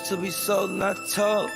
to be sold, not told.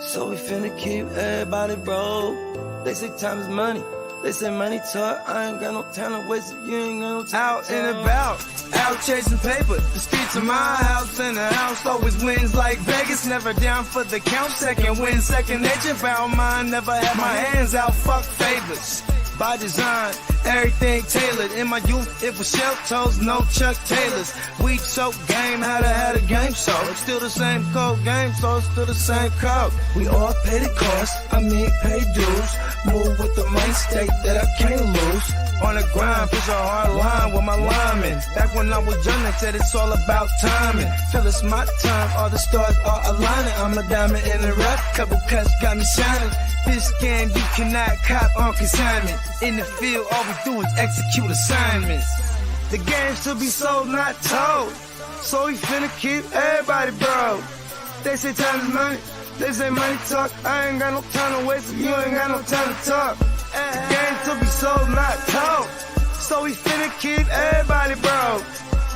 So we finna keep everybody broke. They say time is money. They say money talk. I ain't got no time to waste if you ain't got no time. Out and about, out chasing paper. The streets of my house and the house always wins like Vegas. Never down for the count. Second win, second nature. Found mine. Never had my hands out. Fuck favors. By design, everything tailored. In my youth, it was shell toes, no Chuck Taylors. Weak soap game, had a game show. It's still the same code game, so it's still the same code. We all pay the cost, pay dues. Move with the money state that I can't lose. On the grind, push a hard line with my linemen. Back when I was young, they said it's all about timing. Feel it's my time, all the stars are aligning. I'm a diamond in the rough, couple cuts got me shining. This game you cannot cop on consignment. In the field, all we do is execute assignments. The game should be sold, not told. So we finna keep everybody broke. They say time is money, they say money talk. I ain't got no time to waste if you ain't got no time to talk. The game should be sold, not told. So we finna keep everybody broke.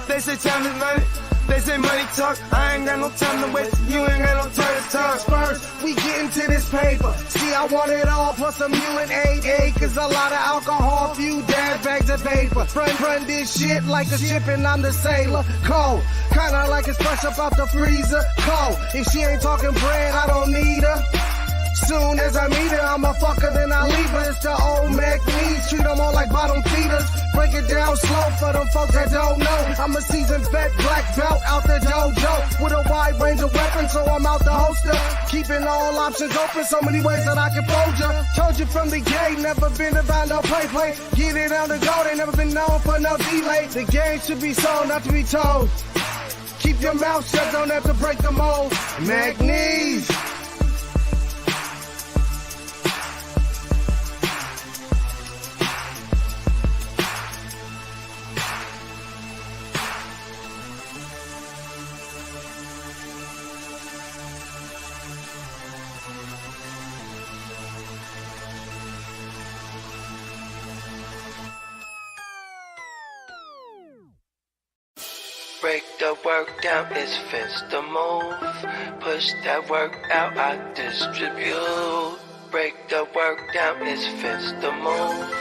They say time is money, they say money talk. I ain't got no time to waste if you ain't got no time to talk. First, we get into this paper. See, I want it all, plus some UNDERDOG acres, a lot of alcohol, few dad bags of paper. Run this shit like a ship and I'm the sailor. Cold, kinda like it's fresh up out the freezer. Cold, if she ain't talking bread, I don't need her. Soon as I meet her, I'm a fucker, then I leave her. It's the old Mac needs, treat them all like bottom feeders. Break it down slow for them folks that don't know. I'm a seasoned vet, black belt out the dojo. With a wide range of weapons, so I'm out the holster. Keeping all options open, so many ways that I can fold ya. Told you from the gate, never been about no play. Get it on the go, they never been known for no delay. The game should be sold, not to be told. Keep your mouth shut, don't have to break the mold. Mac needs. Break the work down, it's fence the move. Push that work out, I distribute. Break the work down, it's fence the move.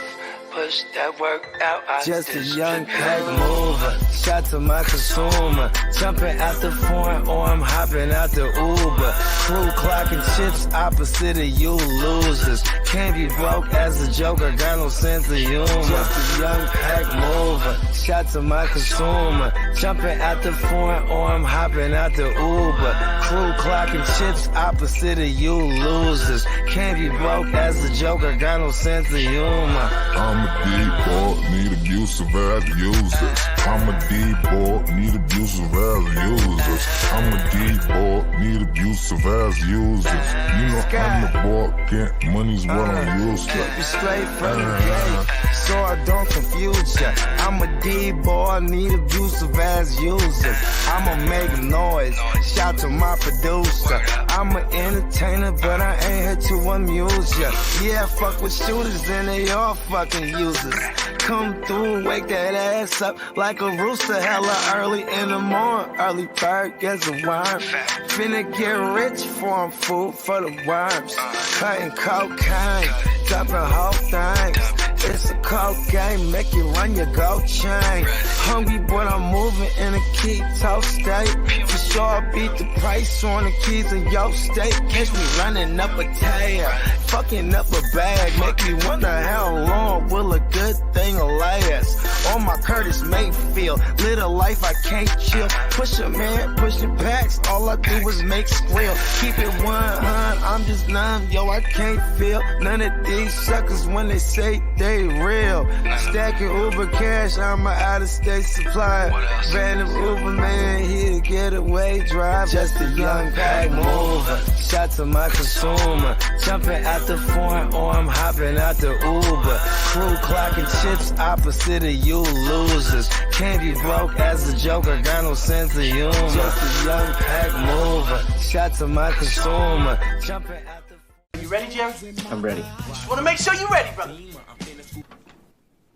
Push that work out, I just distribute. A young pack mover, shot to my consumer. Jumping out the foreign or I'm hopping out the Uber. Crew clocking chips opposite of you losers. Can't be broke as a joker, got no sense of humor. Just a young pack mover, shot to my consumer. Jumping out the foreign or I'm hopping out the Uber. Crew clocking chips opposite of you losers. Can't be broke as a joker, got no sense of humor. I'm a D-boy, need abusive as users. I'm a D-boy, need abusive as users. I'm a D-boy, need abusive as users. You know I'm the boy, get money's what I'm used to. Keep you straight from the gate, so I don't confuse ya. I'm a D-boy, need abusive as users. I'ma make noise, shout to my producer. I'm an entertainer, but I ain't here to amuse ya. Yeah, fuck with shooters and they all fucking users. Come through, wake that ass up like a rooster, hella early in the morning. Early bird gets a worm. Finna get rich for 'em, food for the worms. Cutting cocaine, dropping whole things. It's a cold game, make you run your gold chain. Hungry, but I'm moving in a keto state. For sure, beat the price on the keys in your state. Catch me running up a tire, fucking up a bag. Make me wonder how long will a good thing last. On my Curtis Mayfield, live a life I can't chill. Push a man, pushing packs, all I do is make squeal. Keep it 100, I'm just numb, yo, I can't feel none of these suckers when they say they real. Stacking Uber cash, I'm an out-of-state supplier. Random Uber man here to get away drive. Just a young pack mover, shot to my consumer. Jumping out the foreign or I'm hopping out the Uber. Crew clocking chips opposite of you losers. Can't be broke as a joker, got no sense of humor. Just a young pack mover, shot to my consumer. Jumping out the... You ready, Jerry? I'm ready. Just want to make sure you're ready, brother.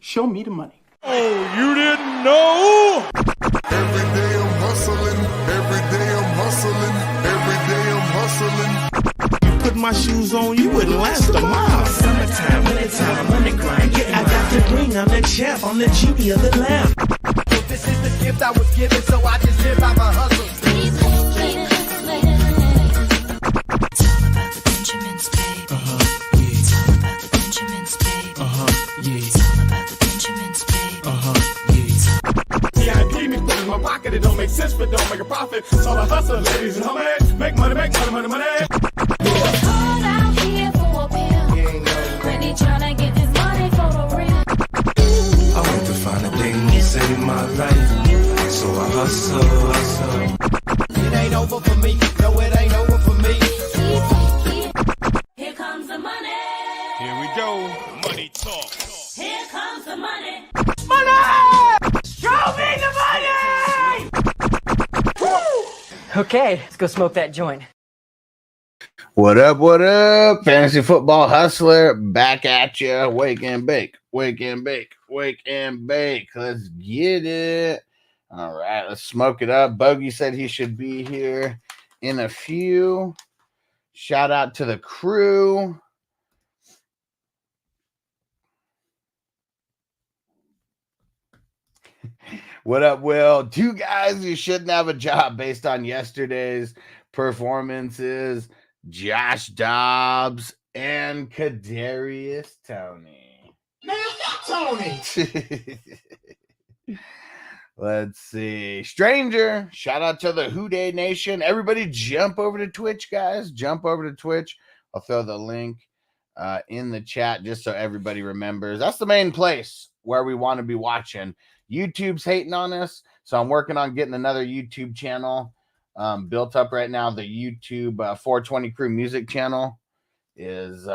Show me the money. Oh, you didn't know? Every day I'm hustling, every day I'm hustling, every day put my shoes on, you wouldn't last a mile. Summertime, wintertime, I'm on the grind. Yeah, I got the ring, I'm the champ, I'm the genie of the lamp. This is the gift I was given, so I just live by my hustle. It's all about the Benjamins, baby. Yeah. It's all about the Benjamins, baby. Yeah. It's all about the Benjamins, baby. Yeah. VIP me put in my pocket, it don't make sense, but don't make a profit. So I hustle, ladies and homies, make money, money, money. It's hard out here for a pill. When they tryna get this money for the real. I want to find a thing to save my life, so I hustle. It ain't over for me, no, it ain't over for me. Here comes the money. Here we go, money talk. Here comes the money. Show me the money! Okay, let's go smoke that joint. What up? What up? Fantasy football hustler back at you. Wake and bake. Wake and bake. Wake and bake. Let's get it. All right, let's smoke it up. Bogey said he should be here in a few. Shout out to the crew. What up, Will? Two guys who shouldn't have a job based on yesterday's performances. Josh Dobbs and Kadarius Toney. Tony. Let's see. Stranger, shout out to the Houday Nation. Everybody jump over to Twitch, guys. Jump over to Twitch. I'll throw the link in the chat just so everybody remembers. That's the main place where we want to be watching. YouTube's hating on us, so I'm working on getting another YouTube channel built up right now. The YouTube 420 Crew Music channel is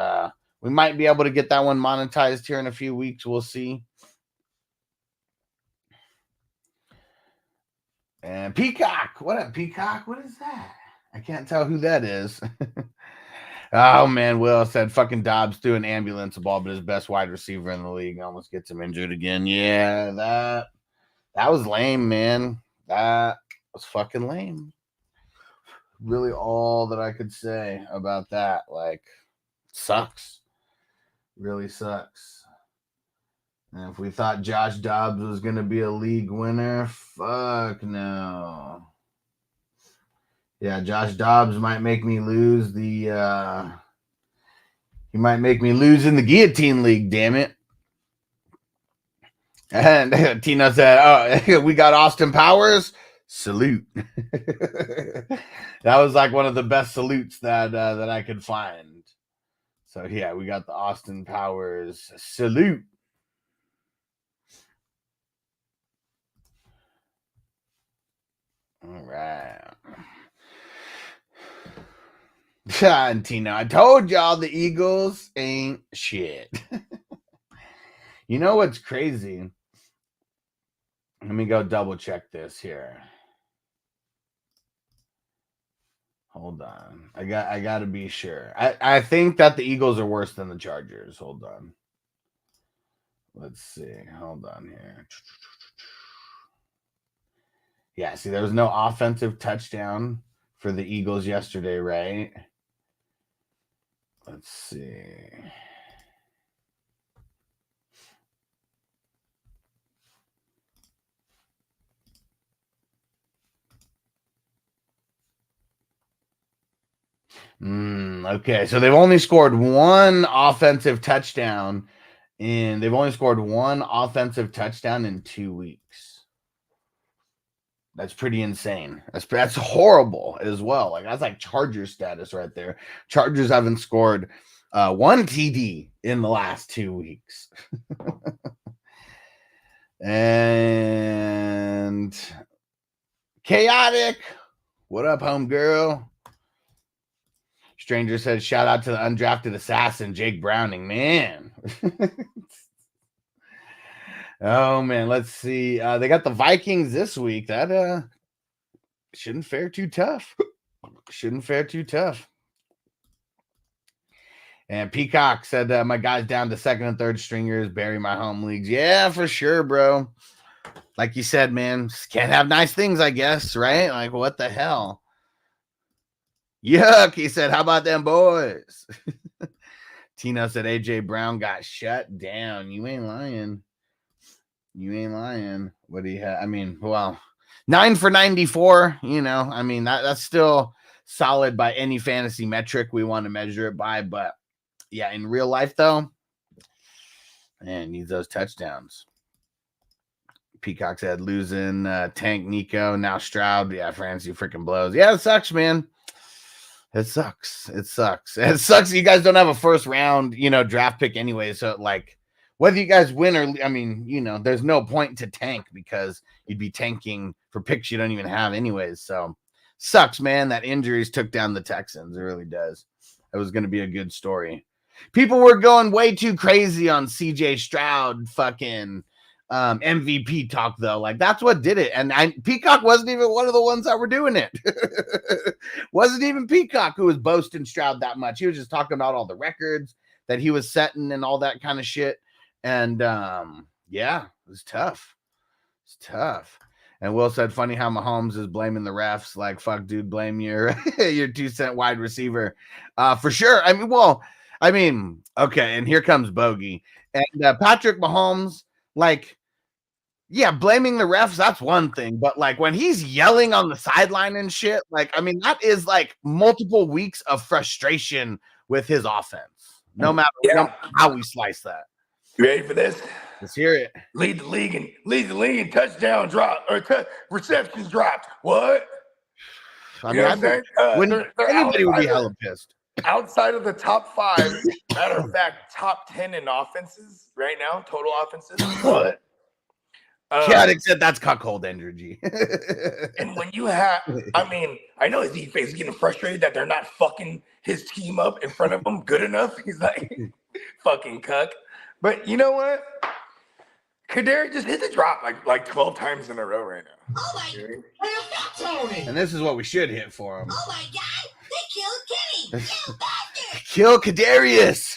we might be able to get that one monetized here in a few weeks. We'll see. And Peacock, what up, Peacock? What is that? I can't tell who that is. Oh man, Will said fucking Dobbs threw an ambulance ball, but his best wide receiver in the league almost gets him injured again. Yeah, that was lame, man. That was fucking lame. Really all that I could say about that. Like, sucks. Really sucks. And if we thought Josh Dobbs was going to be a league winner, fuck no. Yeah, Josh Dobbs might make me lose the he might make me lose in the guillotine league, damn it. And Tino said, oh, we got Austin Powers. Salute. That was like one of the best salutes that I could find. So yeah, we got the Austin Powers salute. All right. And Tino, I told y'all the Eagles ain't shit. You know what's crazy? Let me go double check this here. Hold on. I got to be sure. I think that the Eagles are worse than the Chargers. Hold on. Let's see. Hold on here. Yeah, see, there was no offensive touchdown for the Eagles yesterday, right? Let's see. Okay, so they've only scored one offensive touchdown in 2 weeks. That's pretty insane. That's horrible as well. Like, that's like Chargers status right there. Chargers haven't scored one TD in the last 2 weeks. And Chaotic, what up, homegirl? Stranger says, shout out to the undrafted assassin, Jake Browning. Man. Oh, man. Let's see. They got the Vikings this week. That shouldn't fare too tough. Shouldn't fare too tough. And Peacock said, my guy's down to second and third stringers, bury my home leagues. Yeah, for sure, bro. Like you said, man, can't have nice things, I guess, right? Like, what the hell? Yuck, he said, how about them boys? Tino said AJ Brown got shut down. You ain't lying. You ain't lying. What do you have? I mean, well, 9 for 94, you know, I mean, that's still solid by any fantasy metric we want to measure it by. But yeah, in real life, though, man, needs those touchdowns. Peacock said losing Tank Nico, now Stroud. Yeah, Francie freaking blows. Yeah, it sucks, man. It sucks. It sucks. It sucks you guys don't have a first round, you know, draft pick anyway. So, like, whether you guys win or, I mean, you know, there's no point to tank because you'd be tanking for picks you don't even have anyways. So, sucks, man. That injuries took down the Texans. It really does. It was going to be a good story. People were going way too crazy on CJ Stroud fucking MVP talk, though. Like, that's what did it. And Peacock wasn't even one of the ones that were doing it. Wasn't even Peacock who was boasting Stroud that much. He was just talking about all the records that he was setting and all that kind of shit. And yeah, it was tough. It's tough. And Will said, funny how Mahomes is blaming the refs. Like, fuck, dude, blame your 2-cent wide receiver. For sure. I mean, okay, and here comes Bogey. And Patrick Mahomes, like, yeah, blaming the refs, that's one thing. But, like, when he's yelling on the sideline and shit, like, I mean, that is, like, multiple weeks of frustration with his offense. No matter how we slice that. You ready for this? Let's hear it. Lead the league in touchdown drop or receptions dropped. What? I mean, anybody would be hella pissed. Outside of the top 5, matter of fact, top 10 in offenses right now, total offenses. What? Yeah, except that's cuckold energy. And when you have, I mean, I know his defense is getting frustrated that they're not fucking his team up in front of him good enough. He's like, fucking cuck. But you know what? Kaderi just hit the drop like 12 times in a row right now. Oh my God, Tony! And this is what we should hit for him. Oh my God, they killed Kenny! You bastard! Kill Kadarius!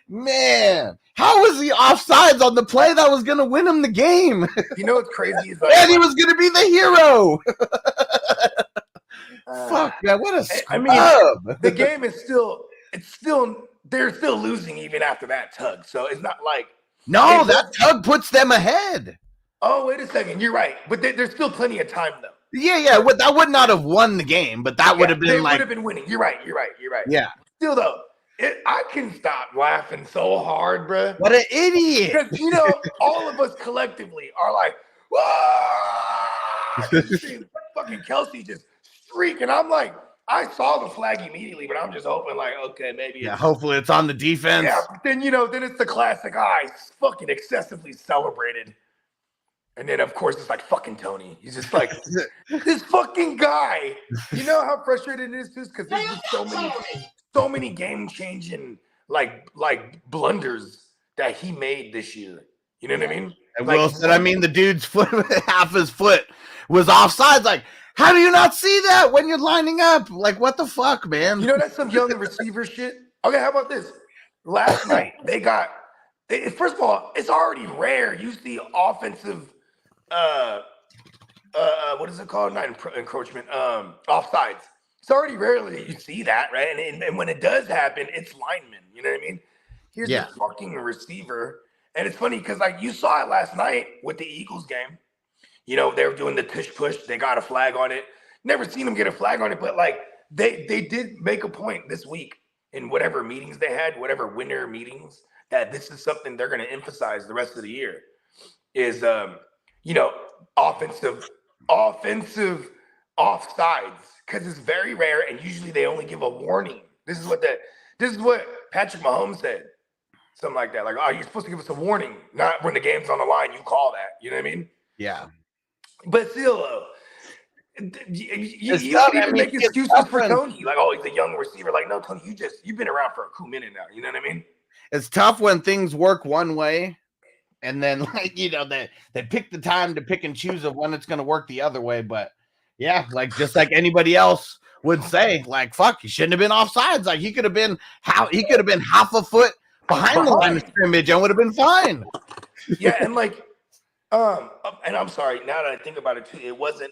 Man, how was he offsides on the play that was going to win him the game? You know what's crazy? Is like, and he was going to be the hero. Fuck, man, what a scrub. I mean, the game is they're still losing even after that tug. So it's not like. No, that tug puts them ahead. Oh, wait a second. You're right. But there's still plenty of time, though. Yeah. That would not have won the game, but that would have been they like. Would have been winning. You're right. Yeah. Still, though. I can stop laughing so hard, bro. What an idiot! Because you know, all of us collectively are like, "Whoa!" You see fucking Kelsey just streak, and I'm like, I saw the flag immediately, but I'm just hoping, like, okay, maybe. Hopefully it's on the defense. Yeah, but then then it's the classic. Fucking excessively celebrated, and then of course it's like fucking Tony. He's just like this fucking guy. You know how frustrated it is, just because there's just so many game-changing like blunders that he made this year. You know what I mean? And Will said, I mean, the dude's foot, half his foot was offsides. Like, how do you not see that when you're lining up? Like, what the fuck, man? You know, that's some young receiver shit. Okay, how about this? Last night, first of all, it's already rare. You see offensive, what is it called? Not encroachment, offsides. It's already rare that you see that, right? And when it does happen, it's linemen. You know what I mean? Here's the fucking receiver. And it's funny because, like, you saw it last night with the Eagles game. You know, they were doing the tush push. They got a flag on it. Never seen them get a flag on it, but, like, they did make a point this week in whatever meetings they had, whatever winter meetings, that this is something they're going to emphasize the rest of the year is, you know, offensive offsides. Because it's very rare, and usually they only give a warning. This is what Patrick Mahomes said, something like that. Like, oh, you're supposed to give us a warning, not when the game's on the line. You call that. You know what I mean? Yeah. But still, you can even make excuses for Tony. Like, oh, he's a young receiver. Like, no, Tony, you've been around for a cool minute now. You know what I mean? It's tough when things work one way, and then, like, you know, they pick the time to pick and choose of when it's going to work the other way, but. Yeah, like just like anybody else would say, like, fuck, he shouldn't have been offsides. Like he could have been half a foot behind the line of scrimmage and would have been fine. Yeah, and like, and I'm sorry, now that I think about it too, it wasn't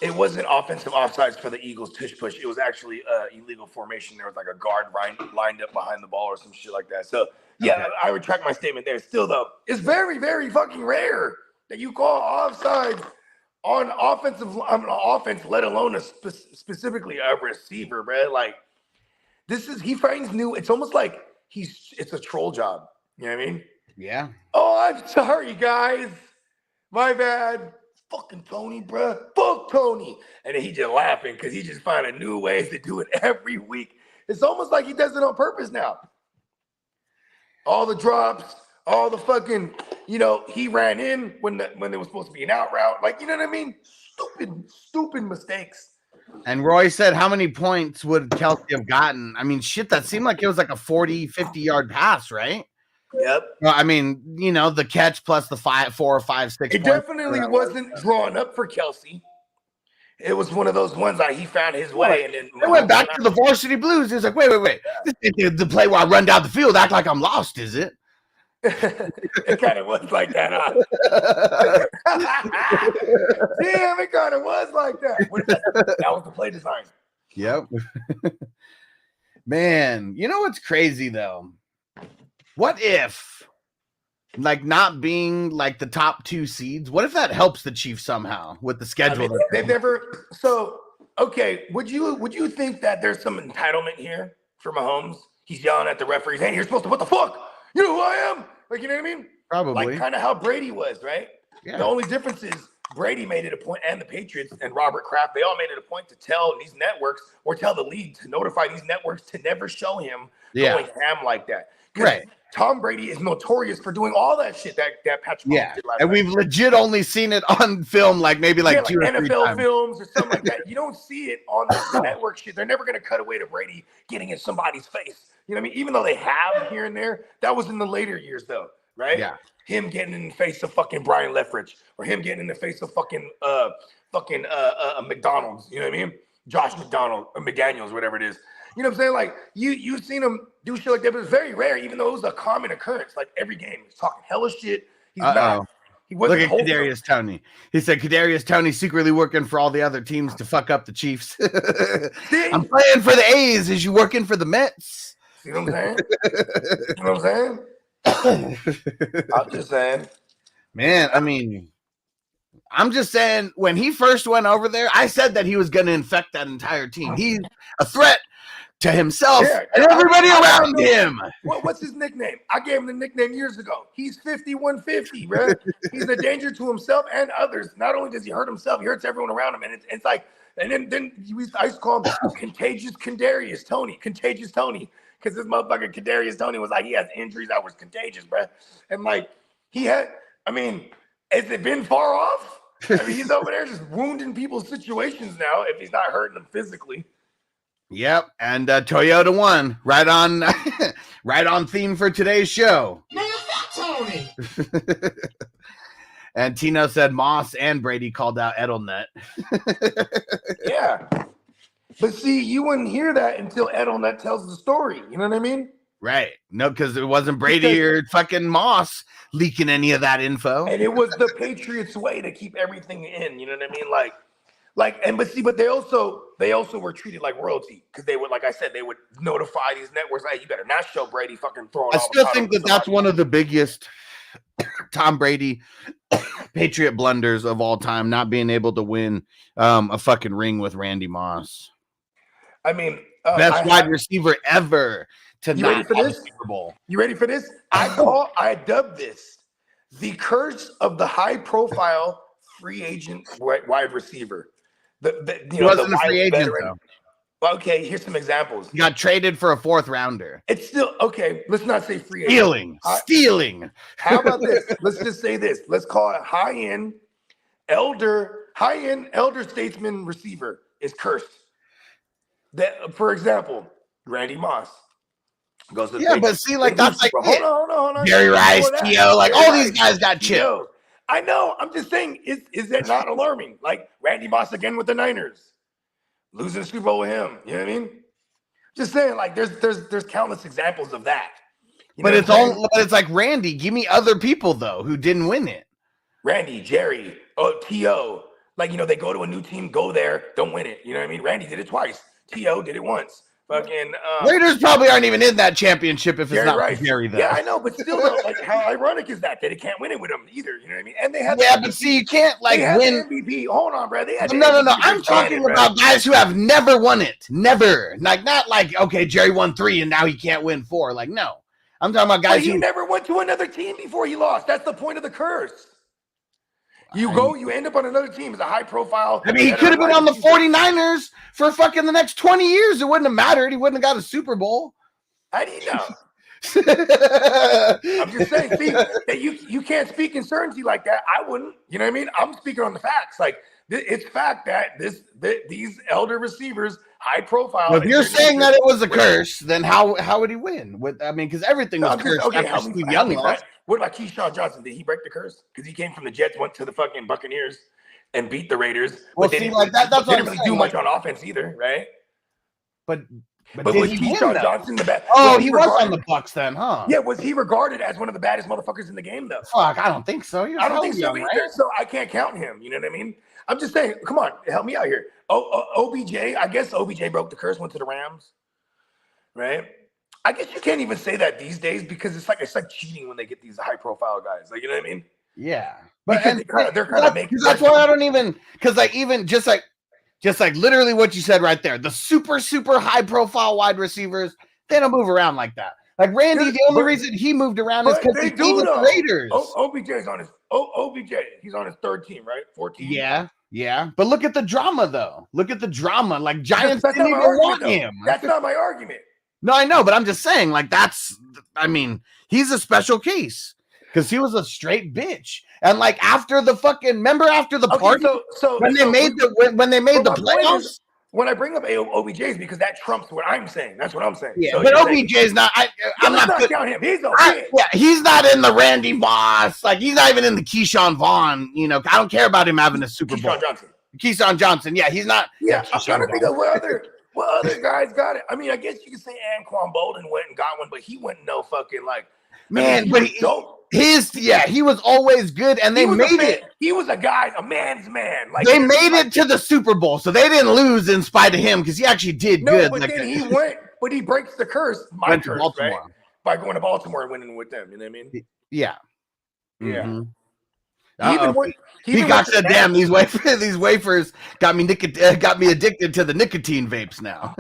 it wasn't offensive offsides for the Eagles tush push. It was actually illegal formation. There was like a guard lined up behind the ball or some shit like that. So yeah, I retract my statement there. Still though, it's very, very fucking rare that you call offsides on offense, let alone specifically a receiver, bro. Like he finds new. It's almost like it's a troll job. You know what I mean? Yeah. Oh, I'm sorry, guys. My bad. Fucking Tony, bro. Fuck Tony. And then he just laughing because he just finding new ways to do it every week. It's almost like he does it on purpose now. All the drops, all the fucking, he ran in when there was supposed to be an out route. Like, you know what I mean? Stupid mistakes. And Roy said, how many points would Kelsey have gotten? I mean, shit, that seemed like it was like a 40, 50-yard pass, right? Yep. Well, I mean, the catch plus the 4 or 5, 6. It definitely wasn't drawn up for Kelsey. It was one of those ones that he found his way, and then it went back to the varsity blues. He's like, wait. This isn't the play where I run down the field, act like I'm lost, is it? It kind of was like that, huh? Damn, it kind of was like that. That was the play design. Yep. Man, you know what's crazy though? What if, like, not being like the top 2 seeds, what if that helps the Chiefs somehow with the schedule? I mean, they've never. So, okay, would you think that there's some entitlement here for Mahomes? He's yelling at the referees, "Hey, you're supposed to what the fuck? You know who I am?" Like, you know what I mean? Probably. Like kind of how Brady was, right? Yeah. The only difference is Brady made it a point, and the Patriots and Robert Kraft, they all made it a point to tell these networks or tell the league to notify these networks to never show him going ham like that. Right. Tom Brady is notorious for doing all that shit that Patrick Mahomes did last night. We've legit only seen it on film, like maybe like 2 or 3 NFL times. films or something like that. You don't see it on the network shit. They're never going to cut away to Brady getting in somebody's face. You know what I mean? Even though they have here and there, that was in the later years though, right? Yeah. Him getting in the face of fucking Brian Leftwich, or him getting in the face of fucking McDonald's. You know what I mean? Josh McDonald or McDaniels, whatever it is. You know what I'm saying? Like you've seen him do shit like that, but it's very rare, even though it was a common occurrence. Like every game, he's talking hella shit. He's mad. He wasn't. Look at Kadarius Toney. He said Kadarius Toney secretly working for all the other teams to fuck up the Chiefs. I'm playing for the A's. Is you working for the Mets? See what I'm saying? You know what I'm saying? I'm just saying. Man, I mean, I'm just saying, when he first went over there, I said that he was going to infect that entire team. He's a threat to himself and everybody around him. What's his nickname? I gave him the nickname years ago. He's 5150, bro. He's a danger to himself and others. Not only does he hurt himself, he hurts everyone around him. And it's like, and then I used to call him Contagious Kadarius Toney. Contagious Tony. Because this motherfucker Kadarius Toney was like, he has injuries that was contagious, bro. And like, has it been far off? I mean, he's over there just wounding people's situations now if he's not hurting them physically. Yep, and Toyota won. Right on right on theme for today's show. Man, fuck Tony. And Tino said Moss and Brady called out Edelnet. Yeah. But see, you wouldn't hear that until Edelnet tells the story. You know what I mean? Right. No, because it wasn't Brady or fucking Moss leaking any of that info. And it was the Patriots' way to keep everything in. You know what I mean? But they also were treated like royalty, because they would, like I said, they would notify these networks, "Hey, you better not show Brady fucking throwing." I still think that's one of the biggest Tom Brady Patriot blunders of all time, not being able to win a fucking ring with Randy Moss. I mean, best wide receiver ever to you not ready for have this? a Super Bowl. You ready for this? I dubbed this the curse of the high-profile free agent wide receiver. He wasn't a free agent, though. Well, okay, here's some examples. He got traded for a 4th rounder. It's still okay. Let's not say free agent. Stealing. How about this? Let's just say this. Let's call it high-end elder statesman receiver is cursed. That, for example, Randy Moss goes to but see, like, that's like hold on. Jerry Rice, T.O., like all these guys got chipped. I know. I'm just saying, is that not alarming? Like Randy Moss again with the Niners, losing the Super Bowl with him. You know what I mean? Just saying, like, there's countless examples of that. But it's like, Randy, give me other people though who didn't win it. Randy, Jerry, T.O. Like, they go to a new team, go there, don't win it. You know what I mean? Randy did it twice. T.O. did it once. Fucking Raiders probably aren't even in that championship if it's not Rice. for Jerry, though. Yeah, I know, but still, though, like, how ironic is that they can't win it with him either? You know what I mean? And they have but see, you can't like win MVP. Hold on, bro. They had no. I'm talking about guys who have never won it. Never. Like not like okay, Jerry won 3 and now he can't win 4. Like no, I'm talking about guys he who never went to another team before he lost. That's the point of the curse. You end up on another team as a high profile. I mean, he could have been on the 49ers for fucking the next 20 years. It wouldn't have mattered. He wouldn't have got a Super Bowl. How do you know? I'm just saying, see, that you can't speak in certainty like that. I wouldn't. You know what I mean? I'm speaking on the facts. Like it's fact that these elder receivers, high profile. Well, if you're saying that it was a curse, then how would he win? Because everything was cursed. Okay, after Steve Young lost. What about Keyshawn Johnson? Did he break the curse? Because he came from the Jets, went to the fucking Buccaneers, and beat the Raiders. Well, but see, like that's what didn't really do much on offense either, right? But was Keyshawn Johnson the best? Oh, he was on the Bucs then, huh? Yeah, was he regarded as one of the baddest motherfuckers in the game though? Fuck, I don't think so. I don't think so either. Right? So I can't count him. You know what I mean? I'm just saying. Come on, help me out here. OBJ. I guess OBJ broke the curse. Went to the Rams, right? I guess you can't even say that these days because it's like cheating when they get these high profile guys. Like you know what I mean? Yeah, but they're kind of making. That's why I don't even just like literally what you said right there. The super high profile wide receivers, they don't move around like that. Like Randy, the only reason he moved around is because he beat the Raiders. OBJ's on his OBJ. He's on his 3rd team, right? 14. Yeah. But look at the drama though. Look at the drama. Like Giants didn't even want him. That's not my argument. No, I know, but I'm just saying, like, he's a special case because he was a straight bitch. And like after the party, when they made the playoffs. When I bring up OBJ's because that trumps what I'm saying. That's what I'm saying. Yeah, so but OBJ's not. I'm not count him. He's okay. He's not in the Randy Moss. Like he's not even in the Keyshawn Vaughn. You know, I don't care about him having a Super Bowl. Keyshawn Johnson. Yeah, he's not. Yeah, I'm trying to think of what other guys got it. I mean, I guess you could say Anquan Bolden went and got one, but he went no fucking like. Man, but he was always good, and they made it. He was a man's man. Like they made it to the Super Bowl, so they didn't lose in spite of him because he actually did good. But then he went, but he breaks the curse. Went to Baltimore, right? By going to Baltimore and winning with them. You know what I mean? Yeah. Yeah. He got said, damn, these wafers got me addicted to the nicotine vapes now.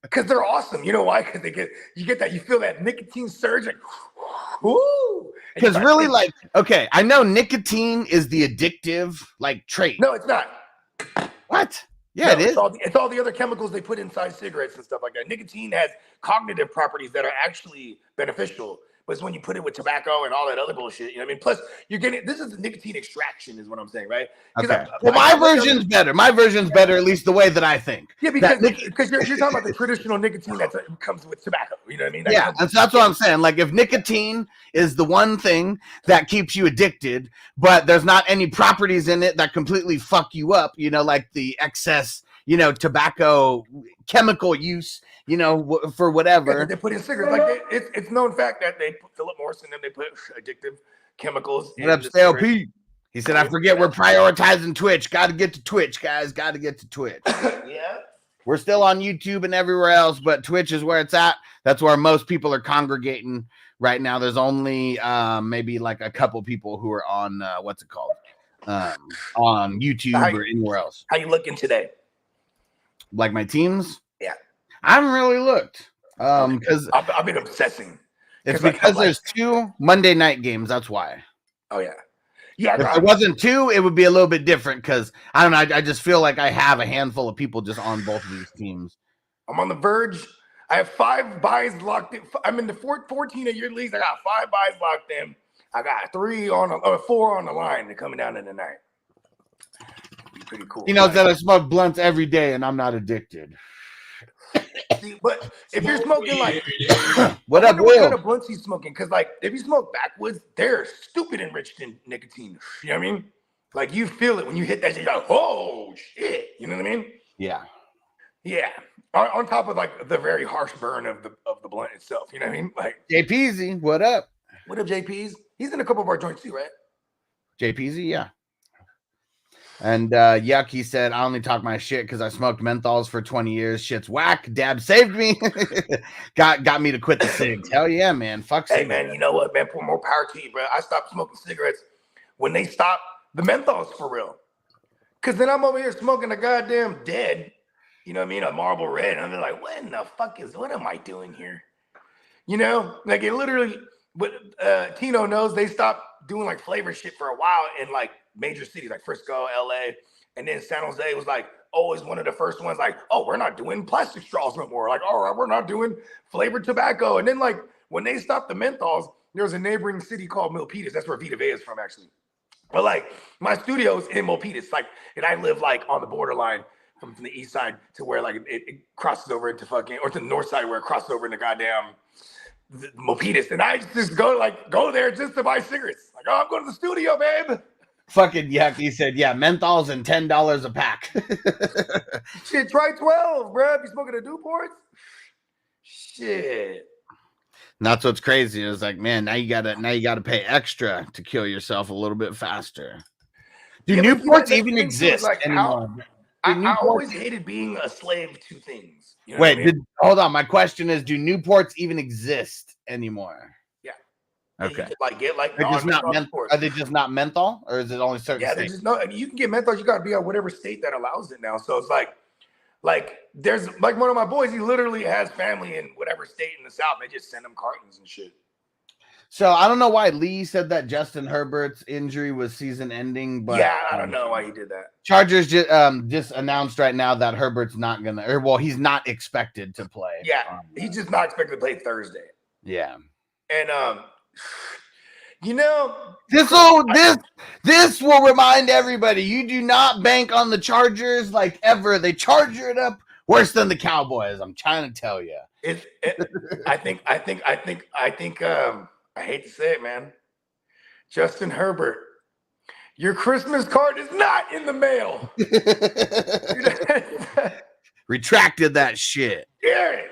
Because they're awesome. You know why? Because you feel that nicotine surge, like, whoo. Because really, like, okay, I know nicotine is the addictive like trait. No, it's not. What? Yeah, it is. It's all the other chemicals they put inside cigarettes and stuff like that. Nicotine has cognitive properties that are actually beneficial. But it's when you put it with tobacco and all that other bullshit, you know what I mean? Plus, you're getting this is the nicotine extraction, is what I'm saying, right? Okay. My version's better. My version's better, at least the way that I think. Yeah, because you're talking about the traditional nicotine that comes with tobacco. You know what I mean? That's what I'm saying. Like, if nicotine is the one thing that keeps you addicted, but there's not any properties in it that completely fuck you up, you know, like the excess, you know, tobacco chemical use, you know, for whatever. Yeah, they put in cigarettes. Like it's known fact that they put Philip Morris and then they put addictive chemicals. What up, Stale Pete? He said, I forget we're prioritizing Twitch. Got to get to Twitch, guys. Got to get to Twitch. Yeah. We're still on YouTube and everywhere else, but Twitch is where it's at. That's where most people are congregating right now. There's only maybe like a couple people who are on, what's it called? On YouTube or anywhere else. How you looking today? Like my teams? Yeah. I haven't really looked because I've been obsessing. It's because there's 2 Monday night games. That's why. Oh yeah. Yeah. If there wasn't 2, it would be a little bit different because I don't know. I just feel like I have a handful of people just on both of these teams. I'm on the verge. I have 5 buys locked in. I'm in the 14 of your leagues. I got 5 buys locked in. I got 4 on the line. They're coming down in the night. Pretty cool. He knows that I smoke blunts every day and I'm not addicted. See, but if you're smoking like what up, Will? What kind of blunts he's smoking? Because like if you smoke backwoods, they're stupid enriched in nicotine. You know what I mean? Like you feel it when you hit that shit. You're like, oh shit. You know what I mean? Yeah. Yeah. On top of like the very harsh burn of the blunt itself. You know what I mean? Like JPZ, what up? What up, JP's? He's in a couple of our joints too, right? JPZ, yeah. And Yuck, he said, I only talk my shit because I smoked menthols for 20 years. Shit's whack. Dab saved me. got me to quit the cigs. Hell yeah, man. Fuck Hey, cigarettes. man, you know what, man? Put more power to you, bro. I stopped smoking cigarettes when they stopped the menthols for real. Because then I'm over here smoking a goddamn dead, you know what I mean, a Marlboro Red. And I'm like, what am I doing here? You know, like it literally, but Tino knows they stopped doing like flavor shit for a while in like major cities like Frisco, LA. And then San Jose was like always one of the first ones like, oh, we're not doing plastic straws no more. Like, all right, we're not doing flavored tobacco. And then like when they stopped the menthols, there was a neighboring city called Milpitas. That's where Vita Vea is from, actually. But like my studio's in Milpitas, like, and I live like on the borderline from the east side to where like it crosses over into fucking, or to the north side where it crosses over into goddamn Milpitas. And I just go there just to buy cigarettes. Like, oh, I'm going to the studio, babe. Fucking Yuck. He said, yeah, menthols and $10 a pack. Shit, try 12, bro. If you smoking the Newports, shit. And that's what's crazy. It's like, man, now you gotta pay extra to kill yourself a little bit faster. Do Newports even exist anymore? I always hated being a slave to things. You know Wait, what I mean? hold on. My question is, do Newports even exist anymore? Yeah. Okay. They're Are they just not menthol, or is it only certain Yeah, states? just no. You can get menthol. You got to be on whatever state that allows it now. So it's like there's like one of my boys. He literally has family in whatever state in the South. They just send him cartons and shit. So I don't know why Lee said that Justin Herbert's injury was season ending, but yeah, I don't know why he did that. Chargers just announced right now that Herbert's not gonna, or well, he's not expected to play. Yeah, he's just not expected to play Thursday. Yeah, and you know, this will remind everybody: you do not bank on the Chargers like ever. They charge it up worse than the Cowboys. I'm trying to tell you. I think. I hate to say it, man. Justin Herbert, your Christmas card is not in the mail. Retracted that shit. Yeah.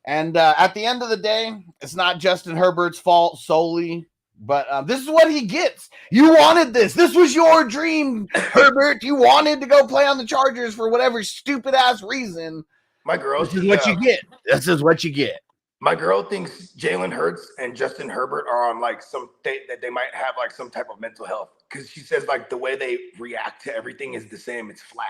And at the end of the day, it's not Justin Herbert's fault solely, but this is what he gets. You wanted this. This was your dream, Herbert. You wanted to go play on the Chargers for whatever stupid ass reason. My girl, this is what you get. This is what you get. My girl thinks Jalen Hurts and Justin Herbert are on like that they might have like some type of mental health, because she says like the way they react to everything is the same. It's flat.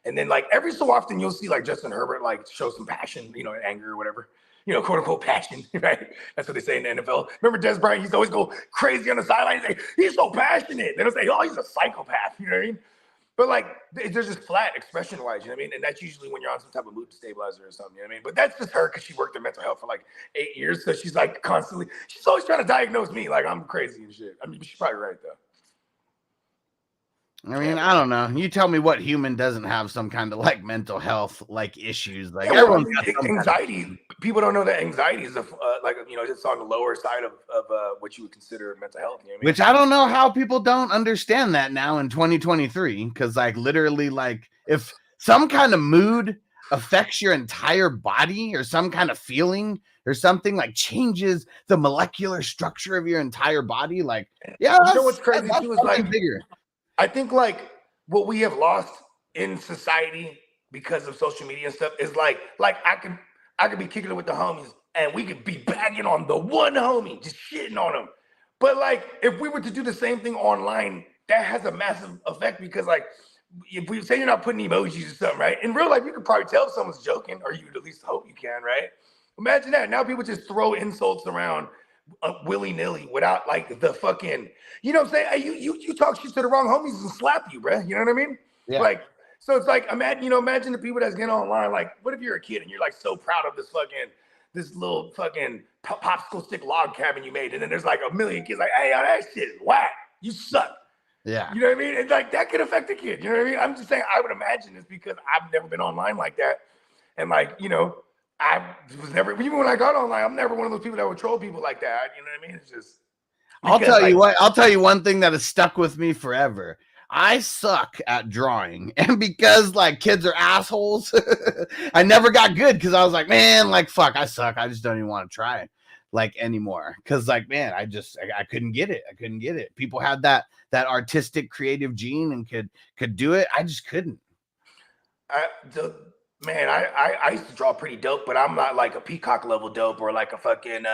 And then like every so often you'll see like Justin Herbert like show some passion, you know, anger or whatever, you know, quote unquote passion, right? That's what they say in the NFL. Remember Des Bryant used to always go crazy on the sideline and say, he's so passionate. They don't say, oh, he's a psychopath, you know what I mean? But like, they're just flat expression-wise, you know what I mean? And that's usually when you're on some type of mood stabilizer or something, you know what I mean? But that's just her because she worked in mental health for like 8 years. So she's like constantly, she's always trying to diagnose me like I'm crazy and shit. I mean, she's probably right though. I mean, I don't know. You tell me what human doesn't have some kind of like mental health like issues. Like Yeah, everyone anxiety. People don't know that anxiety is like, you know, it's on the lower side of what you would consider mental health. You know what I mean? Which I don't know how people don't understand that now in 2023. Because like literally, like if some kind of mood affects your entire body or some kind of feeling or something, like changes the molecular structure of your entire body, like yeah, you know what's crazy too is like bigger. I think like what we have lost in society because of social media and stuff is like I could be kicking it with the homies and we could be bagging on the one homie, just shitting on him. But like if we were to do the same thing online, that has a massive effect, because like if we say you're not putting emojis or something, right? In real life, you could probably tell if someone's joking, or you at least hope you can, right? Imagine that. Now people just throw insults around willy-nilly without like the fucking, you know what I'm saying? Hey, you talk shit to the wrong homies and slap you, bro. You know what I mean? Yeah. Like, so it's like, imagine the people that's getting online. Like, what if you're a kid and you're like so proud of this little fucking popsicle stick log cabin you made, and then there's like a million kids like, hey, that shit is whack. You suck. Yeah. You know what I mean? And like that could affect a kid. You know what I mean? I'm just saying, I would imagine it's because I've never been online like that. And like, you know, I was never, even when I got online, I'm never one of those people that would troll people like that. You know what I mean? It's just, I'll tell you one thing that has stuck with me forever. I suck at drawing, and because like kids are assholes, I never got good because I was like, man, like fuck, I suck. I just don't even want to try. like anymore. Cause like, man, I couldn't get it. I couldn't get it. People had that artistic creative gene and could do it. I just couldn't. I used to draw pretty dope, but I'm not like a Peacock level dope or like a fucking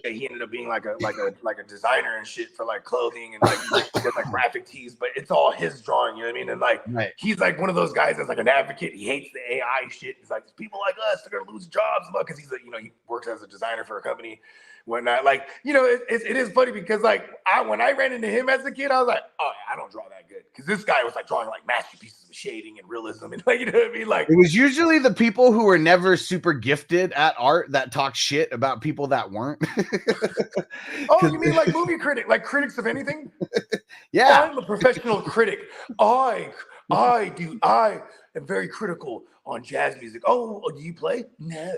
he ended up being like a designer and shit for like clothing and like did like graphic tees, but it's all his drawing, you know what I mean? And like he's like one of those guys that's like an advocate. He hates the AI shit. He's like, people like us, they're gonna lose jobs, because he's he works as a designer for a company, whatnot. Like, it is funny because like when I ran into him as a kid, I was like, oh yeah, I don't draw that good, because this guy was like drawing like masterpieces of shading and realism and like, you know what I mean? Like, it was usually the people who were never super gifted at art that talk shit about people that weren't. Oh, you mean like movie critic, like critics of anything? Yeah, I'm a professional critic. I am very critical on jazz music. Oh, do you play? No.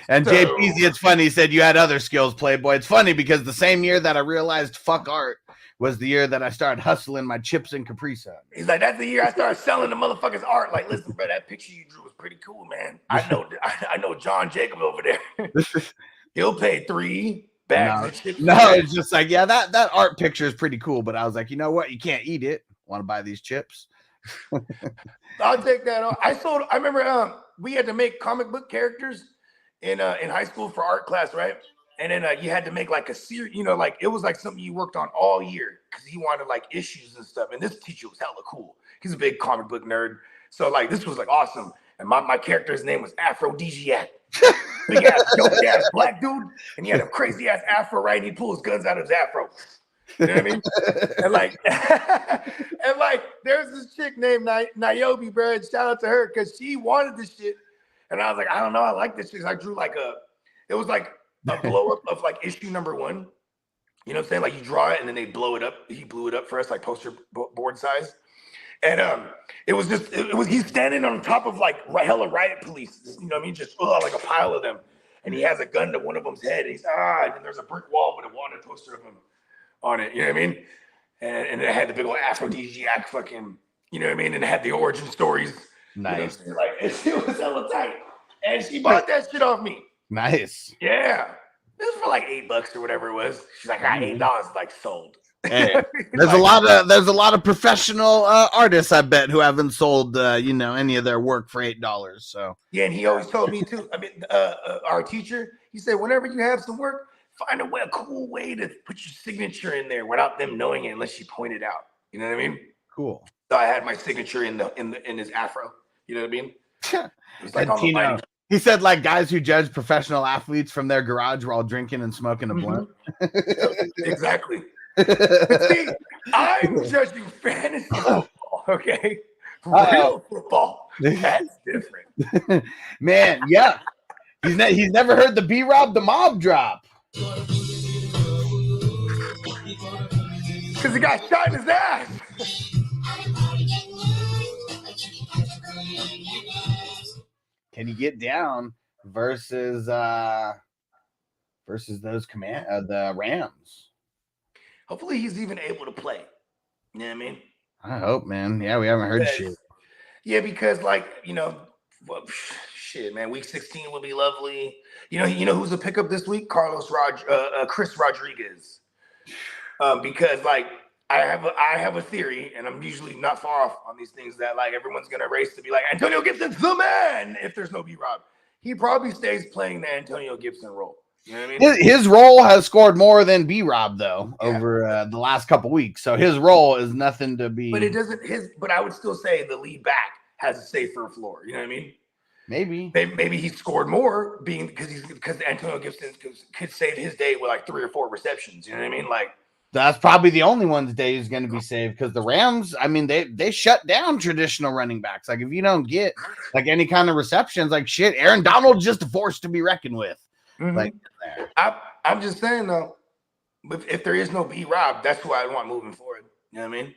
And JPZ, it's funny, he said you had other skills, Playboy. It's funny because the same year that I realized fuck art was the year that I started hustling my chips in Capri Sun. He's like, that's the year I started selling the motherfuckers art. Like, listen, bro, that picture you drew was pretty cool, man. I know John Jacob over there. He'll pay 3 bags of chips. No, it's just like, yeah, that art picture is pretty cool. But I was like, you know what? You can't eat it. Want to buy these chips? I'll take that on. I remember we had to make comic book characters in high school for art class, right? And then you had to make like a series, like it was like something you worked on all year because he wanted like issues and stuff. And this teacher was hella cool. He's a big comic book nerd. So like this was like awesome. And my character's name was Aphrodisiac. Big ass, dope ass black dude. And he had a crazy ass afro, right? And he'd pull his guns out of his afro. You know what I mean? And like, there's this chick named Niobe, bro. And shout out to her because she wanted this shit. And I was like, I don't know, I like this shit. I drew it was like a blow up of like issue number 1. You know what I'm saying? Like you draw it and then they blow it up. He blew it up for us, like poster board size. And he's standing on top of like hella riot police. You know what I mean? Just like a pile of them. And he has a gun to one of them's head. And he's and then there's a brick wall with a wanted poster of him on it. You know what I mean? And it had the big old aphrodisiac fucking, you know what I mean? And it had the origin stories. Nice. You know what I'm saying? Like it was hella tight. And she bought that shit off me. Nice. Yeah. This was for like $8 or whatever it was. She's like, $8 like sold. Hey, there's a lot of professional artists, I bet, who haven't sold any of their work for $8. So yeah, and he always told me too. I mean, our teacher, he said, whenever you have some work, find a cool way to put your signature in there without them knowing it unless you point it out. You know what I mean? Cool. So I had my signature in his afro. You know what I mean? It was like on the body. He said like guys who judge professional athletes from their garage while drinking and smoking a blunt. Exactly. But see, I'm judging fantasy football, okay? Real football. That's different. Man, yeah. He's never heard the B-Rob the Mob drop. Because he got shot in his ass. Can he get down versus those the Rams? Hopefully he's even able to play. You know what I mean? I hope, man. Yeah, we haven't heard shit. Yeah, because shit, man. Week 16 will be lovely. You know who's a pickup this week? Chris Rodriguez. Because I have a theory, and I'm usually not far off on these things, that like everyone's gonna race to be like Antonio Gibson's the man if there's no B-Rob. He probably stays playing the Antonio Gibson role. You know what I mean? His role has scored more than B-Rob though over the last couple weeks. So his role is nothing to be. But it doesn't. But I would still say the lead back has a safer floor. You know what I mean? Maybe he scored more because Antonio Gibson could save his day with like 3 or 4 receptions. You know what I mean? Like. That's probably the only one's day is going to be saved because the Rams, I mean, they shut down traditional running backs. Like if you don't get like any kind of receptions, like shit, Aaron Donald's just a force to be reckoned with. Mm-hmm. Like I'm just saying though, if there is no B-Rob, that's who I want moving forward. You know what I mean?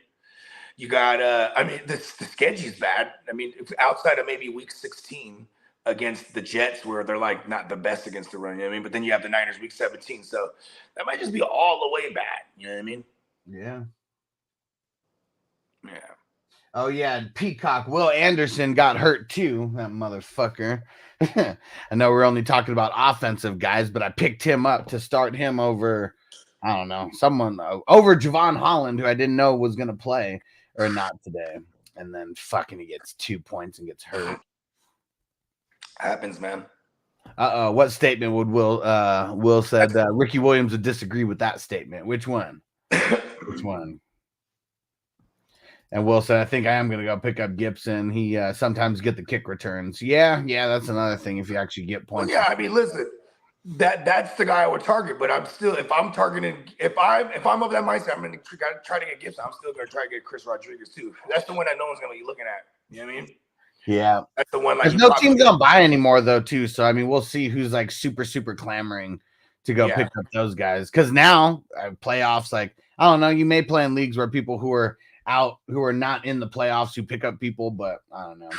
You got the schedule's bad. I mean, outside of maybe week 16 against the Jets, where they're like not the best against the run, you know what I mean? But then you have the Niners week 17, so that might just be all the way bad. You know what I mean? Yeah. Oh yeah, Peacock. Will Anderson got hurt too. That motherfucker. I know we're only talking about offensive guys, but I picked him up to start him over. I don't know, someone over Javon Holland, who I didn't know was gonna play or not today. And then fucking he gets 2 points and gets hurt. Happens, man. What statement would Will said Ricky Williams would disagree with that statement? Which one? Which one? And Will said, I think I am going to go pick up Gibson. He sometimes get the kick returns. Yeah, that's another thing if you actually get points. Well, yeah, I mean, listen, that's the guy I would target. But I'm still, if I'm targeting, if I'm of that mindset, I'm going to try to get Gibson. I'm still going to try to get Chris Rodriguez too. That's the one that no one's going to be looking at. You know what I mean? Yeah, that's the one. Like, there's no team going to buy anymore though, too. So I mean, we'll see who's like super clamoring to go pick up those guys. Because now playoffs, like I don't know, you may play in leagues where people who are out who are not in the playoffs who pick up people, but I don't know.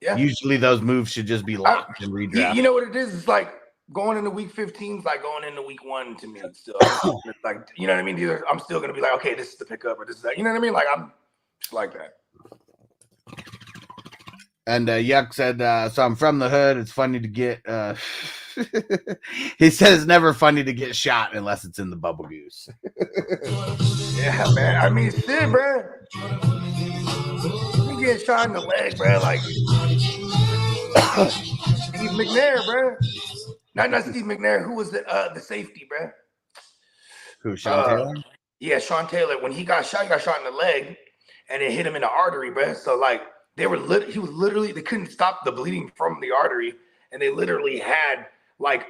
Yeah, usually those moves should just be locked and redraft. You know what it is? It's like going into week 15 is like going into week 1 to me. Still, like you know what I mean. Either I'm still gonna be like, okay, this is the pickup, or this is that. You know what I mean? Like I'm just like that. And Yuck said, so I'm from the hood. It's funny to get. He says it's never funny to get shot unless it's in the bubble goose. Yeah, man. I mean, shit, bro. You get shot in the leg, bro. Like Steve McNair, bro. Not Steve McNair. Who was the safety, bro? Who, Sean Taylor? Yeah, Sean Taylor. When he got shot in the leg, and it hit him in the artery, bro. So like he was literally they couldn't stop the bleeding from the artery, and they literally had like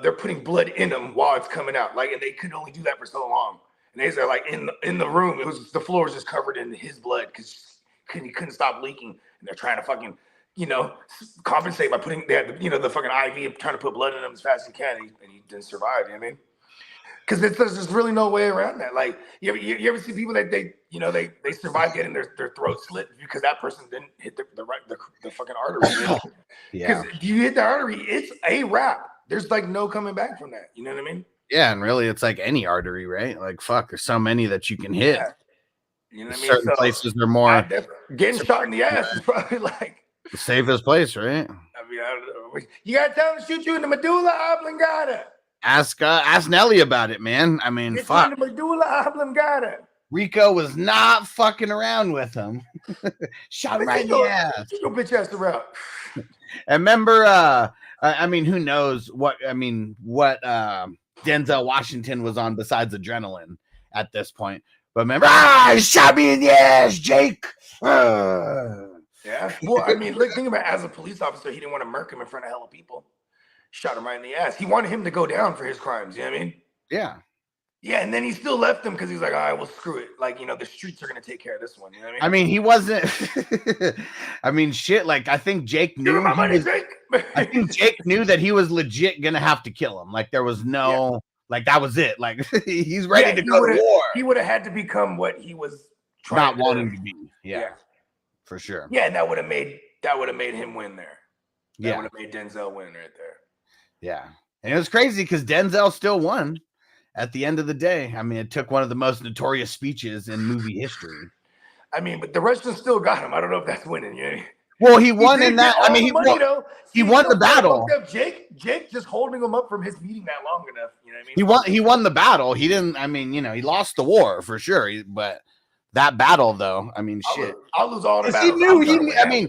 they're putting blood in him while it's coming out, like, and they could only do that for so long. And they said like in the room, the floor was just covered in his blood because he couldn't stop leaking, and they're trying to fucking compensate by putting the fucking IV trying to put blood in him as fast as he can, and he didn't survive. You know what I mean? Because there's really no way around that. Like you ever see people that they survive getting their throat slit because that person didn't hit the fucking artery. Yeah. Because you hit the artery, it's a wrap. There's like no coming back from that. You know what I mean? Yeah, and really, it's like any artery, right? Like fuck, there's so many that you can hit. Yeah. You know what I mean? Certain places are more. Getting shot in the ass is probably like the safest place, right? I mean, I don't know. You gotta tell them to shoot you in the medulla oblongata. Ask Nelly about it, man. I mean, fuck. The medulla oblongata. Rico was not fucking around with him. Shot right in the ass. Your bitch ass around. And remember, I mean, who knows what Denzel Washington was on besides adrenaline at this point. But remember, he shot me in the ass, Jake. Yeah. Well, I mean, think about it. As a police officer, he didn't want to murk him in front of hella people. Shot him right in the ass. He wanted him to go down for his crimes. You know what I mean? Yeah. Yeah, and then he still left him because he's like, all right, well, screw it. Like, the streets are going to take care of this one. You know what I mean? I mean, he wasn't. I mean, shit. Like, I think Jake knew. I think Jake knew that he was legit going to have to kill him. Like, there was no, like, that was it. Like, he's ready to go to war. He would have had to become what he was not wanting to be. Yeah. For sure. Yeah, and that would have made him win there. That would have made Denzel win right there. Yeah. And it was crazy because Denzel still won at the end of the day. I mean, it took one of the most notorious speeches in movie history. I mean, but the Russians still got him. I don't know if that's winning. Yeah. Well, he won in that. I mean, he won the battle. Jake just holding him up from his meeting that long enough. You know what I mean? He won the battle. He didn't. I mean, he lost the war for sure. But that battle, though, I mean, shit. I'll lose all the battles. He knew. I mean.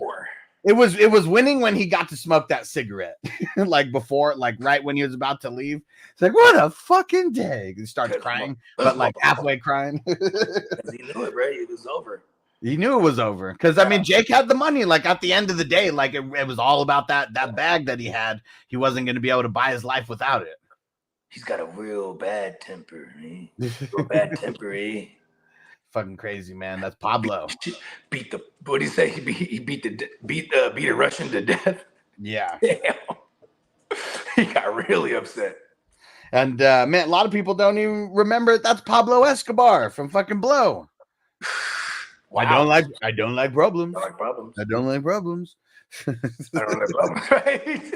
It was winning when he got to smoke that cigarette, like before, like right when he was about to leave. It's like, what a fucking day! He starts crying, but like halfway crying. He knew it, right? It was over. He knew it was over because I mean, Jake had the money. Like at the end of the day, like it was all about that bag that he had. He wasn't going to be able to buy his life without it. He's got a real bad temper, eh? Real bad temper, eh? Fucking crazy, man. That's Pablo. What did he say? He beat a Russian to death. Yeah. Damn. He got really upset. And man, a lot of people don't even remember that's Pablo Escobar from fucking Blow. Wow. I don't like problems. I don't like problems. Right?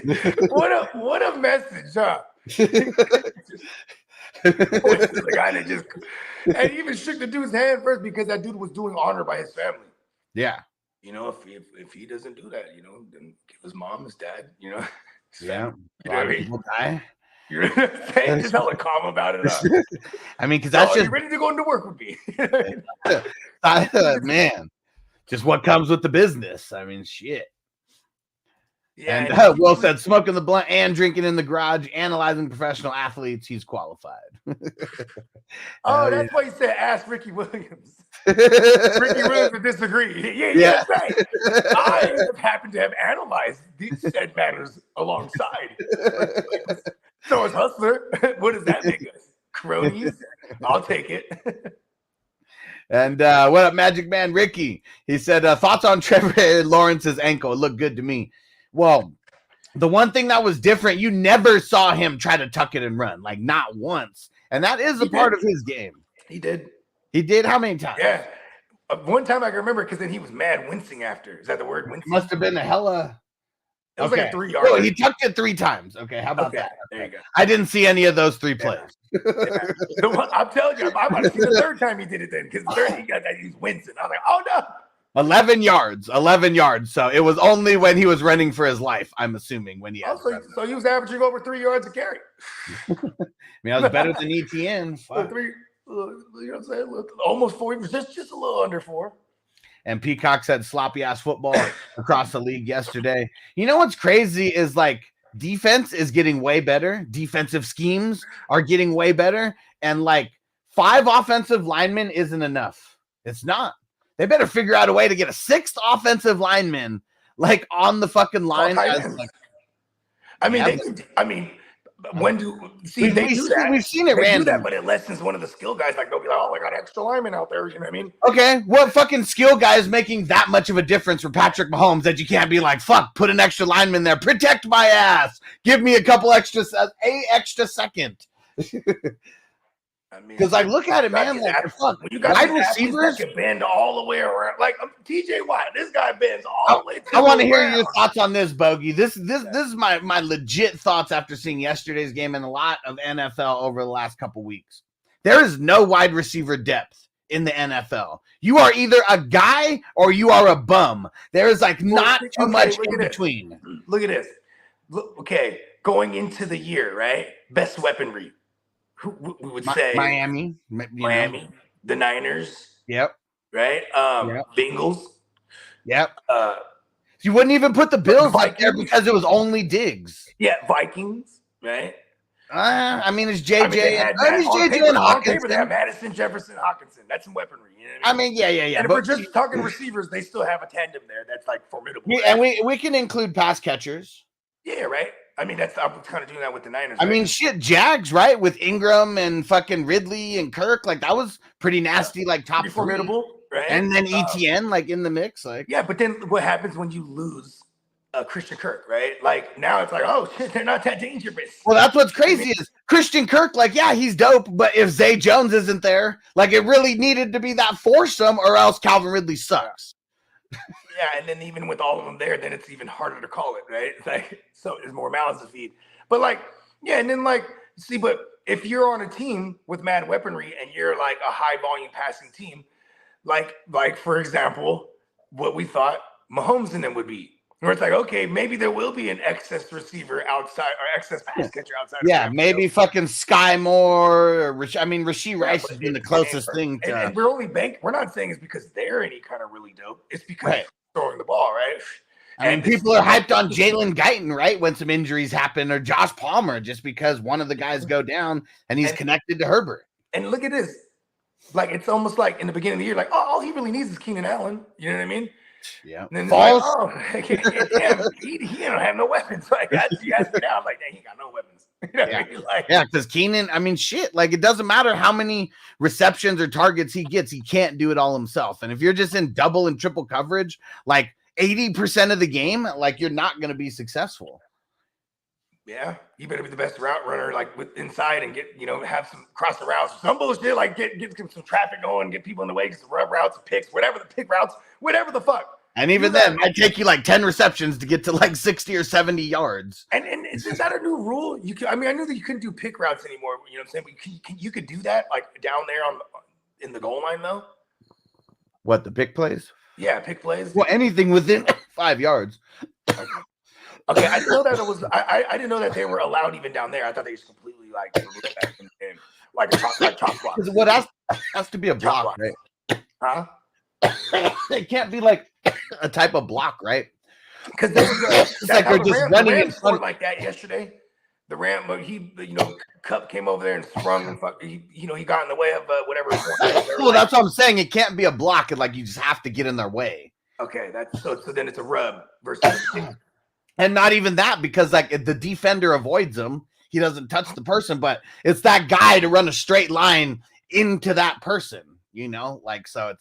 What a message, huh? The guy that just, and he even shook the dude's hand first because that dude was doing honor by his family. Yeah. You know, if he doesn't do that, you know, then give his mom, his dad, you know. Yeah. You know what I mean? People die. You're saying just hella calm about it. I mean, because that's just you ready to go into work with me. Man, just what comes with the business. I mean, shit. Yeah, and Will said, smoking the blunt and drinking in the garage, analyzing professional athletes. He's qualified. That's why you said ask Ricky Williams. Ricky Williams would disagree. Yeah. Right. I have happened to have analyzed these said matters alongside. So it's Hustler. What does that make us? Cronies? I'll take it. And what up, Magic Man Ricky? He said, thoughts on Trevor Lawrence's ankle? It looked good to me. Well, the one thing that was different, you never saw him try to tuck it and run, like not once. And that is a part of his game. He did. He did how many times? Yeah. One time I can remember because then he was mad wincing after. Is that the word? Wincing? Must have been a hella. It was like a 3 yard. Oh, he tucked it 3 times. Okay, how about that? There you go. I didn't see any of those 3 plays. Yeah. I'm telling you, I might have seen the third time he did it then because the third he got that he's wincing. I was like, oh no. 11 yards. So it was only when he was running for his life, I'm assuming, when he had so he was averaging over 3 yards a carry. I mean, that was better than ETN. You know what I'm saying? Almost 4. He was just a little under 4. And Peacock said sloppy ass football across the league yesterday. You know what's crazy is like defense is getting way better. Defensive schemes are getting way better. And like 5 offensive linemen isn't enough. It's not. They better figure out a way to get a 6th offensive lineman like on the fucking line. When do see they do that? We've seen it they random. Do that, but it lessens one of the skill guys. Like they'll be like, "Oh, I got extra linemen out there." You know what I mean? Okay, what fucking skill guy is making that much of a difference for Patrick Mahomes that you can't be like, "Fuck, put an extra lineman there, protect my ass, give me a extra second." I mean, because like, look at it, man. Like, fuck, you got wide receivers that can bend all the way around. Like TJ Watt, this guy bends all the way. I want to hear your thoughts on this, Bogey. This is my legit thoughts after seeing yesterday's game and a lot of NFL over the last couple weeks. There is no wide receiver depth in the NFL. You are either a guy or you are a bum. There is like not too much in between. Look at this. Okay, going into the year, right? Best weaponry. We would say Miami, the Niners. Yep. Right. Bengals. Yep. You wouldn't even put the Bills up there because it was only Diggs. Yeah, Vikings. Right. I mean, it's JJ. It's JJ and Hawkinson. They have Madison, Jefferson, Hawkinson. That's some weaponry. You know what I mean? Yeah. And if we're just talking receivers, they still have a tandem there that's like formidable. Yeah, and we can include pass catchers. Yeah. Right. I mean, I'm kind of doing that with the Niners. I mean, shit, Jags, right? With Ingram and fucking Ridley and Kirk, like that was pretty nasty, like top 3. Formidable, right? And then ETN, like in the mix, like but then what happens when you lose Christian Kirk, right? Like now it's like, oh shit, they're not that dangerous. Well, that's what's crazy is Christian Kirk, like he's dope, but if Zay Jones isn't there, like it really needed to be that foursome, or else Calvin Ridley sucks. Yeah, and then even with all of them there, then it's even harder to call it, right? It's like, so there's more mouths to feed. But like, and then like, see, but if you're on a team with mad weaponry and you're like a high volume passing team, like for example, what we thought Mahomes and them would be, where it's like, okay, maybe there will be an excess receiver outside or excess pass catcher outside. Yeah, maybe fucking Sky Moore or Rashee Rice has been the closest thing to. And we're not saying it's because they're any kind of really dope. It's because throwing the ball, right? I mean, people are hyped on Jalen Guyton, right? When some injuries happen, or Josh Palmer, just because one of the guys go down and he's connected to Herbert. And look at this. Like, it's almost like in the beginning of the year, like, oh, all he really needs is Keenan Allen. You know what I mean? Yeah. And then it's like, oh, he don't have no weapons. Like, you ask me now, I'm like, dang, he got no weapons. You know what I mean? Like, because Keenan, I mean, shit, like it doesn't matter how many receptions or targets he gets, he can't do it all himself. And if you're just in double and triple coverage, like 80% of the game, like you're not going to be successful. Yeah, you better be the best route runner, like with inside and get, have some cross the routes, some bullshit, like get some traffic going, get people in the way, get some rub routes, picks, whatever the pick routes, whatever the fuck. And even then, it might take you like 10 receptions to get to like 60 or 70 yards. And is that a new rule? You could, I mean, I knew that you couldn't do pick routes anymore. You know what I'm saying? But you could do that like down there in the goal line though. What, the pick plays? Yeah, pick plays. Well, anything within 5 yards. Okay, I didn't know that it was. I didn't know that they were allowed even down there. I thought they just completely like removed that and like chop block. What has to be a block, right? Huh? It can't be like a type of block, right? Because it's like they're just running in front like that yesterday. The Ram, Cup came over there and sprung and he got in the way of whatever. Well, that's what I'm saying. It can't be a block, and like you just have to get in their way. Okay, that's so then it's a rub versus. And not even that, because like the defender avoids him. He doesn't touch the person, but it's that guy to run a straight line into that person, like, so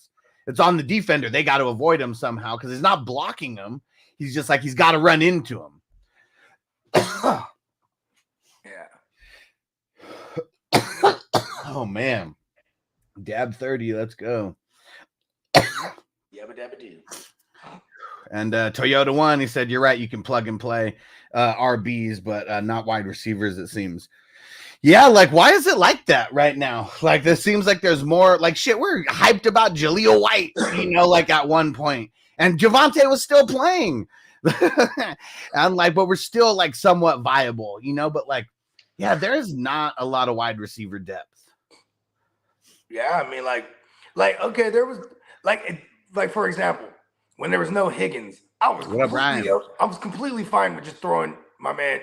it's on the defender. They got to avoid him somehow because he's not blocking him. He's just like, he's got to run into him. Yeah. Oh man. Dab 30. Let's go. Yabba dabba do. And Toyota 1, he said, you're right, you can plug and play RBs, but not wide receivers, it seems. Yeah, like, why is it like that right now? Like, this seems like there's more, like, shit, we're hyped about Jaleel White, like, at one point. And Javonte was still playing. And, like, but we're still, like, somewhat viable, but, like, yeah, there is not a lot of wide receiver depth. Yeah, I mean, like, okay, there was, like, for example, when there was no Higgins, I was completely fine with just throwing my man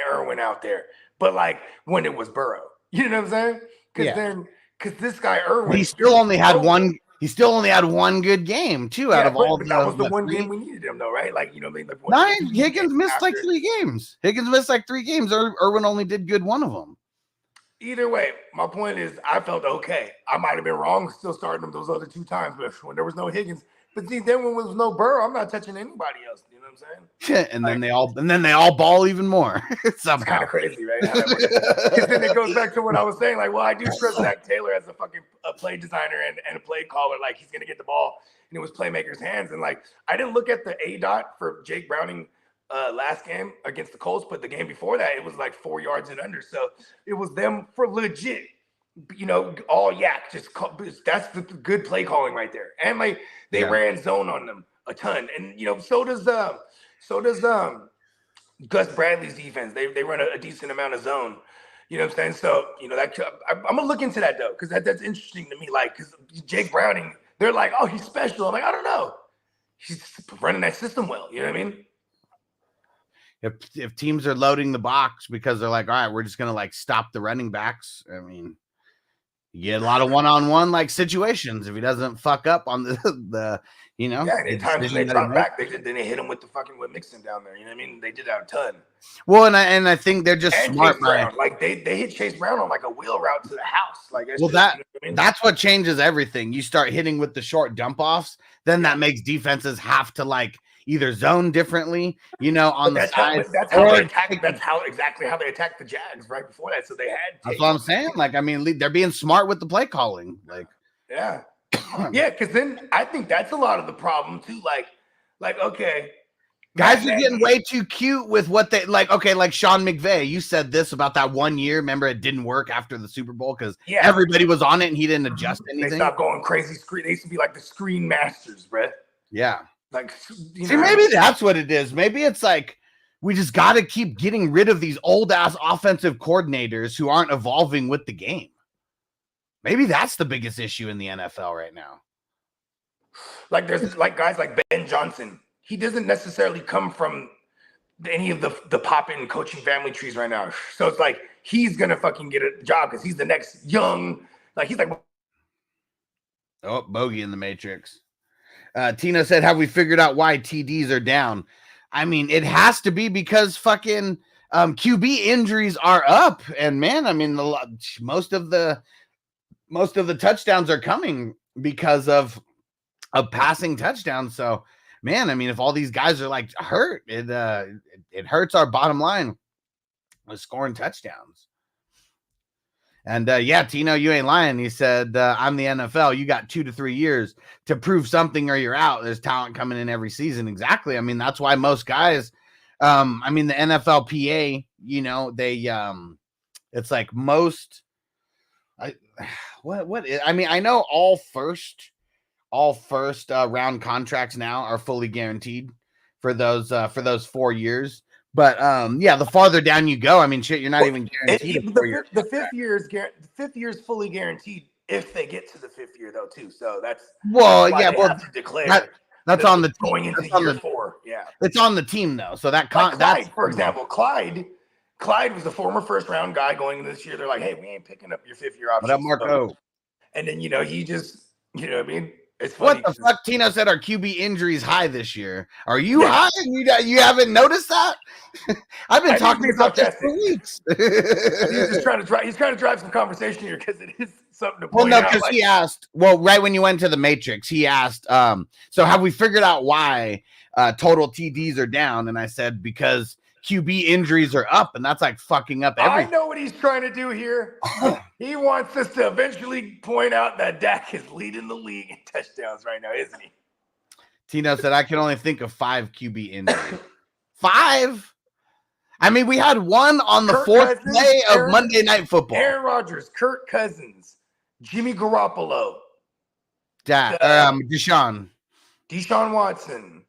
Irwin out there. But like when it was Burrow, you know what I'm saying? Because this guy Irwin, he still only had one. He still only had one good game too out of all. But that was the one game we needed him though, right? Like Higgins missed like 3 games. Higgins missed like 3 games. Irwin only did good one of them. Either way, my point is, I felt okay. I might have been wrong, still starting him those other 2 times, but when there was no Higgins. But see, then when there was no Burrow, I'm not touching anybody else. You know what I'm saying? And then they all ball even more. It's kind of crazy, right? Because then it goes back to what I was saying. Like, well, I do trust Zach Taylor as a play designer and a play caller. Like, he's gonna get the ball, and it was playmakers' hands. And like, I didn't look at the ADOT for Jake Browning last game against the Colts, but the game before that, it was like 4 yards and under. So it was them for legit. All yak. That's the good play calling right there. And like they ran zone on them a ton. And so does Gus Bradley's defense. They run a decent amount of zone. You know what I'm saying? So I'm gonna look into that though, because that's interesting to me. Like, because Jake Browning, they're like, oh, he's special. I'm like, I don't know. He's running that system well. You know what I mean? If teams are loading the box because they're like, all right, we're just gonna like stop the running backs. I mean, you get a lot of one-on-one like situations if he doesn't fuck up on the Yeah, anytime they drop back, then they hit him with with Mixon down there. You know what I mean? They did that a ton. Well, and I think they're just smart. Like they hit Chase Brown on like a wheel route to the house. Like that's what changes everything. You start hitting with the short dump offs, then that makes defenses have to like either zone differently, on the side. That's exactly how they attacked the Jags right before that. So they had. That's what I'm saying. Like, I mean, they're being smart with the play calling. Like, yeah, because then I think that's a lot of the problem too. Like okay, guys are getting way too cute with what they like. Okay, like Sean McVay, you said this about that 1 year. Remember, it didn't work after the Super Bowl because everybody was on it and he didn't adjust anything. They stopped going crazy screen. They used to be like the screen masters, Brett. Yeah. Like, see, maybe that's what it is. Maybe it's like we just got to keep getting rid of these old ass offensive coordinators who aren't evolving with the game. Maybe that's the biggest issue in the NFL right now. Like there's like guys like Ben Johnson. He doesn't necessarily come from any of the pop-in coaching family trees right now. So it's like he's gonna fucking get a job because he's the next young. Like he's like, oh, bogey in the Matrix. Tina said, have we figured out why TDs are down? I mean, it has to be because fucking QB injuries are up. And man, I mean, most of the touchdowns are coming because of passing touchdowns. So man, I mean, if all these guys are like hurt, it hurts our bottom line with scoring touchdowns. And yeah, Tino, you ain't lying. He said, I'm the NFL. You got 2 to 3 years to prove something or you're out. There's talent coming in every season. Exactly. I mean, that's why most guys, I mean, the NFLPA, you know, they, it's like most, I mean, I know all first round contracts now are fully guaranteed for those 4 years. But yeah, the farther down you go, I mean, shit, you're not even guaranteed. The fifth year is fully guaranteed if they get to the 5th year, though, too. So that's have to declare that's on the team. Going into year 4. Yeah, it's on the team though. So that Clyde, for example, Clyde was the former first round guy going into this year. They're like, hey, we ain't picking up your 5th year option. What up, Marco? And then he just, you know what I mean? It's funny. What the fuck? Tino said our QB injuries high this year. Are you high? You haven't noticed that? I've been talking about this for weeks. He's trying to drive some conversation here because it is something to point out. Well, no, because he asked. Well, right when you went to the Matrix, he asked. So have we figured out why total TDs are down? And I said because QB injuries are up, and that's like fucking up everything. I know what he's trying to do here. He wants us to eventually point out that Dak is leading the league in touchdowns right now, isn't he? Tino said, I can only think of 5 QB injuries. 5? I mean, we had one on the fourth play of Monday Night Football. Aaron Rodgers, Kirk Cousins, Jimmy Garoppolo. Deshaun Watson.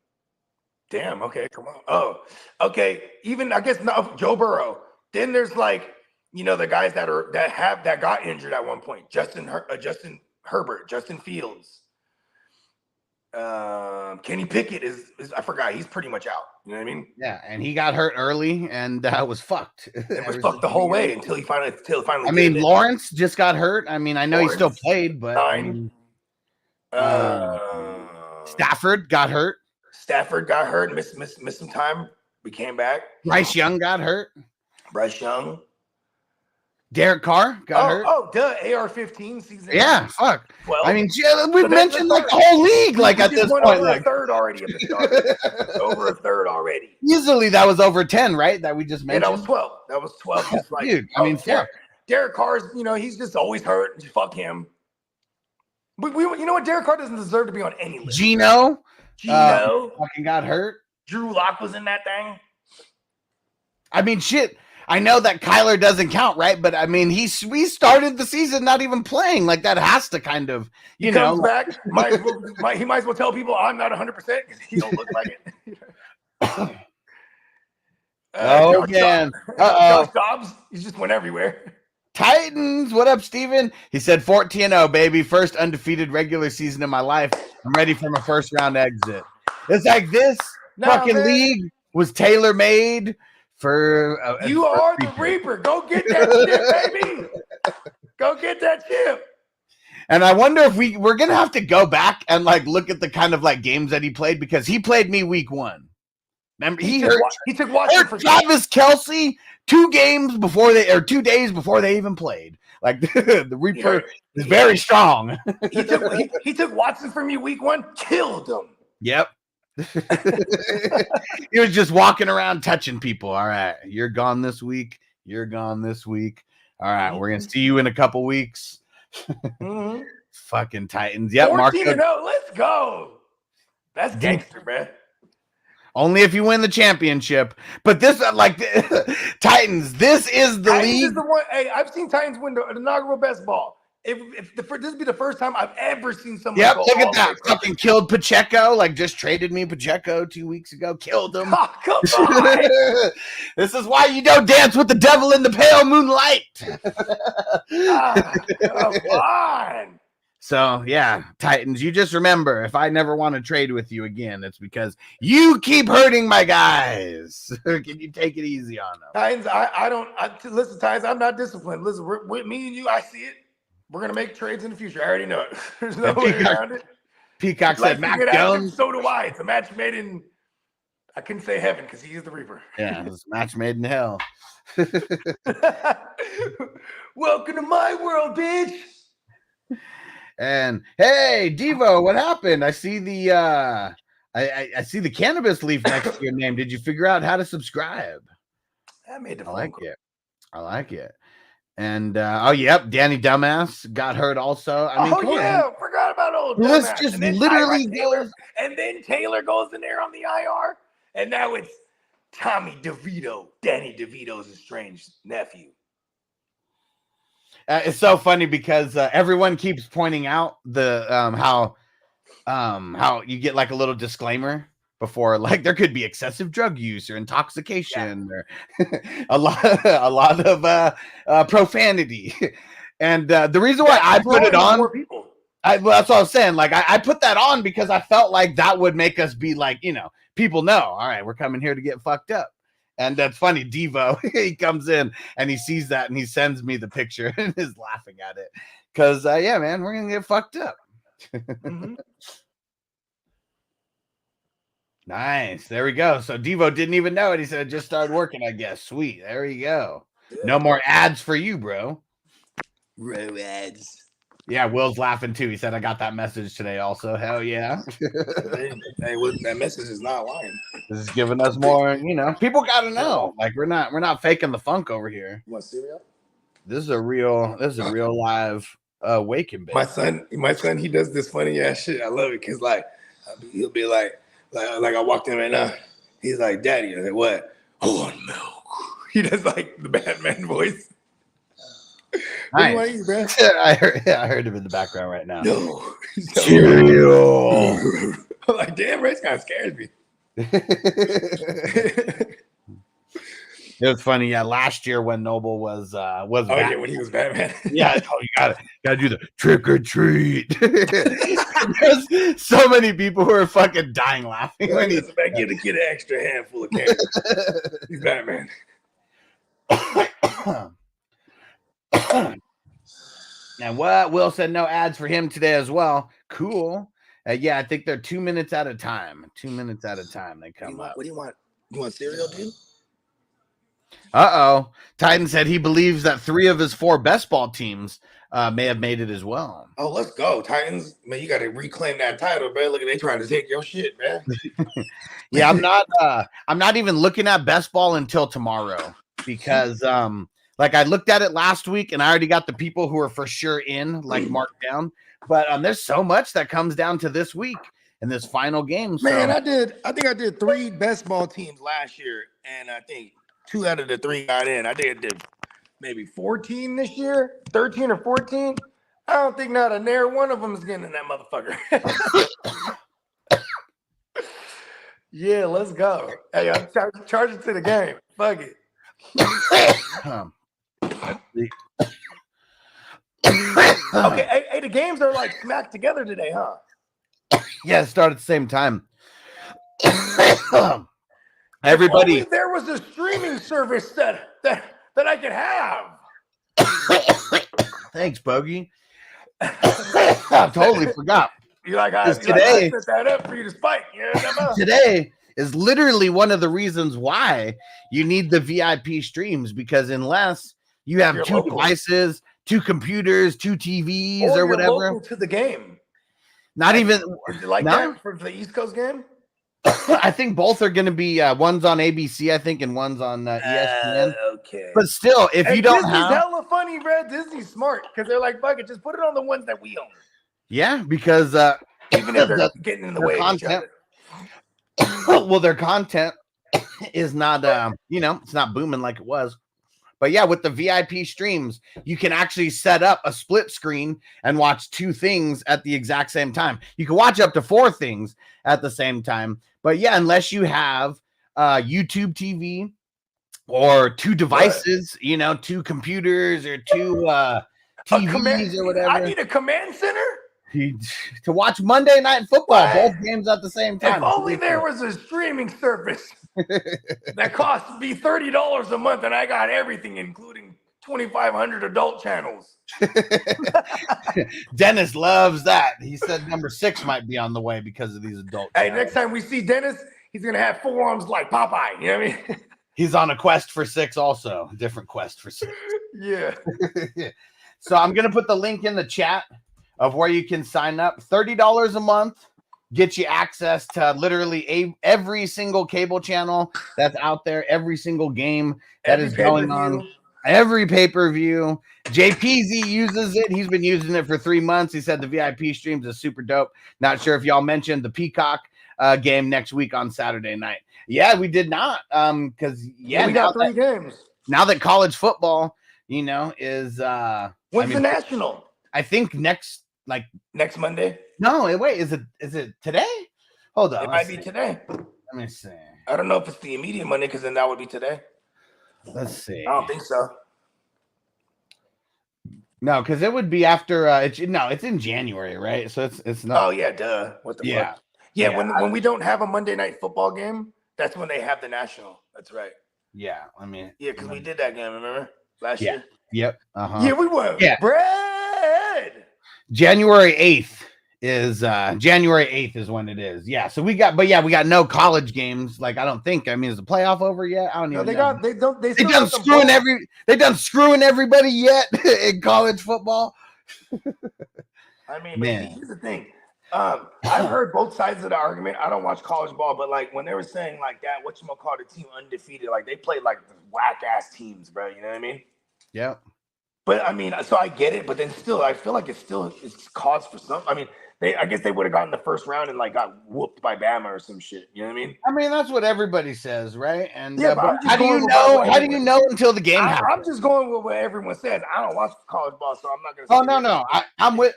Damn, okay, come on. Oh, okay. Even I guess Joe Burrow. Then there's like, the guys that got injured at one point. Justin Herbert, Justin Fields. Kenny Pickett is I forgot, he's pretty much out. You know what I mean? Yeah, and he got hurt early and was fucked. It was fucked the whole way until he finally. I mean, Lawrence just got hurt. I mean, I know he still played, but Stafford got hurt. Missed some time. We came back. Bryce Young got hurt. Derek Carr got hurt. Oh, duh. AR-15 season. Yeah, fuck. 12. I mean, we've mentioned like the whole league. Like at this point, over a third already of the start. Over a third already. Easily, that was over 10, right? That we just mentioned. Yeah, that was 12. Just like, dude, I mean, Derek Carr's. He's just always hurt. Fuck him. But you know what? Derek Carr doesn't deserve to be on any list. Gino fucking got hurt. Drew Lock was in that thing. I mean, shit. I know that Kyler doesn't count, right? But I mean, we started the season not even playing. Like that has to kind of, he comes back. He might as well tell people I'm not 100% because he don't look like it. Man. Josh Dobbs, he just went everywhere. Titans, what up, Steven? He said 14-0, baby. First undefeated regular season in my life. I'm ready for my first round exit. It's like this league was tailor-made for you are the Reaper. Go get that chip, baby. Go get that chip. And I wonder if we're gonna have to go back and like look at the kind of like games that he played, because he played me week 1. Remember, he took Washington for Travis Kelce 2 days before they even played. Like the Reaper is very strong. he took Watson from you week 1, killed him. Yep. He was just walking around touching people. All right, you're gone this week. All right, we're gonna see you in a couple weeks. Mm-hmm. Fucking Titans. Yep, 14-0. Let's go. That's gangster, man. Only if you win the championship. But this, Titans. This is the league. Is the one, hey, I've seen Titans win the inaugural best ball. This would be the first time I've ever seen someone. Yep, look at that. Fucking killed Pacheco. Like just traded me Pacheco 2 weeks ago. Killed him. Oh, come on. This is why you don't dance with the devil in the pale moonlight. Come on. So yeah, Titans. You just remember, if I never want to trade with you again, it's because you keep hurting my guys. Can you take it easy on them? Titans, listen, Titans. I'm not disciplined. Listen, with me and you, I see it. We're going to make trades in the future. I already know it. There's no way around it. Peacock said, Mac Jones. So do I. It's a match made in, I couldn't say heaven because he is the Reaper. Yeah, it's a match made in hell. Welcome to my world, bitch. And hey, Devo, what happened? I see the I see the cannabis leaf next to your name. Did you figure out how to subscribe? I made the I like it. And oh yep, Danny Dumbass got hurt also. I mean, forgot about old the list Dumbass. just And then literally Tyrod Taylor, goes. and then Taylor goes in there on the IR, and now it's Tommy DeVito, Danny DeVito's estranged nephew. It's so funny because everyone keeps pointing out the how you get like a little disclaimer before, like there could be excessive drug use or intoxication or a lot of profanity. And the reason why I put it on, that's what I was saying. Like I put that on because I felt like that would make us be like, you know, people know, all right, we're coming here to get fucked up. And that's funny. Devo, he comes in and he sees that and he sends me the picture and is laughing at it. Cause yeah, man, we're gonna get fucked up. Nice. There we go. So Devo didn't even know it. He said it just started working, I guess. Sweet. There you go. No more ads for you, bro. Bro ads. Yeah, Will's laughing too. He said I got that message today also. Hell yeah. Hey, that message is not lying. This is giving us more, you know. People gotta know. Like we're not faking the funk over here. You want cereal? This is a real live waking baby. My son, he does this funny ass shit. I love it because like he'll be like I walked in right now. He's like, Daddy. I said, what? I want milk. He does like the Batman voice. Nice. What do you want to eat, bro? I heard him in the background right now. No. Cereal. I'm like, damn, Rich kind of scares me. It was funny, yeah. Last year when Noble was yeah, when he was Batman. Yeah, you gotta do the trick or treat. There's so many people who are fucking dying laughing when he's back. Give the kid an extra handful of candy. He's Batman. Now what? Will said no ads for him today as well. Cool. Yeah, I think they're 2 minutes at a time. 2 minutes at a time they come up. What do you want? You want cereal, dude? Uh-oh. Titan said he believes that 3 of his 4 best ball teams may have made it as well. Oh, let's go. Titans. Man, you got to reclaim that title, man. Look at they trying to take your shit, man. Yeah, I'm not even looking at best ball until tomorrow because like I looked at it last week and I already got the people who are for sure in, like marked down. But there's so much that comes down to this week and this final game. Man, I think I did 3 best ball teams last year, and I think 2 out of the 3 got in. I did maybe 14 this year, 13 or 14. I don't think not a near one of them is getting in that motherfucker. Yeah, let's go. Hey, I'm charging to the game. Fuck it. Okay, hey, the games are like smacked together today, huh? Yeah, it started at the same time. Everybody, if only there was a streaming service that I could have. Thanks, Bogey. I totally forgot. You like I set that up for you to spike. Yeah, today is literally one of the reasons why you need the VIP streams, because unless you have 2 devices, 2 computers, 2 TVs, or whatever, local to the game. Not even like that for the East Coast game. I think both are going to be one's on ABC, I think, and one's on ESPN. Okay, but still, if you don't Disney's have hella funny, bro. Disney's smart because they're like, fuck it, just put it on the ones that we own. Yeah, because even if they're getting in the way of each other. Well, their content is not, it's not booming like it was. But yeah, with the VIP streams, you can actually set up a split screen and watch 2 things at the exact same time. You can watch up to 4 things at the same time. But yeah, unless you have YouTube TV or 2 devices, 2 computers or 2 TVs or whatever. I need a command center to watch Monday Night Football, both games at the same time. If only there was a streaming service that cost me $30 a month and I got everything, including 2,500 adult channels. Dennis loves that. He said number 6 might be on the way because of these adult channels. Next time we see Dennis, he's going to have forearms like Popeye. You know what I mean? He's on a quest for 6 also. Different quest for 6. Yeah. So I'm going to put the link in the chat of where you can sign up. $30 a month. Get you access to literally every single cable channel that's out there, every single game that is going on. Every pay-per-view. JPZ uses it. He's been using it for 3 months. He said the VIP streams is super dope. Not sure if y'all mentioned the Peacock game next week on Saturday night. Yeah, we did not. Because we got 3 games. Now that college football, is when's the national? I think next Monday. No, wait, is it today? Hold on. It might be today. Let me see. I don't know if it's the immediate Monday, because then that would be today. Let's see. I don't think so. No, because it would be after. It's in January, right? So it's not. Oh yeah, duh. What the fuck? Yeah. When we don't have a Monday night football game, that's when they have the national. That's right. Yeah, I mean. Yeah, because we did that game. Remember last year? Yep. Yeah, we won. Yeah. Bread. January 8th is when it is. Yeah. So we got no college games. Like, I don't think. I mean, is the playoff over yet? I don't even know. They done screwing everybody yet in college football. I mean, here's the thing. I've heard both sides of the argument. I don't watch college ball, but like when they were saying like that, whatchamacallit, the team undefeated, like they played like the whack ass teams, bro. You know what I mean? Yeah. But I mean, so I get it, but then still, I feel like it's cause for some. I mean, I guess they would have gotten the first round and like got whooped by Bama or some shit. You know what I mean? I mean, that's what everybody says, right? And yeah, but how do you know? How do you know until the game happens? I'm just going with what everyone says. I don't watch college ball, so I'm not gonna. Oh no,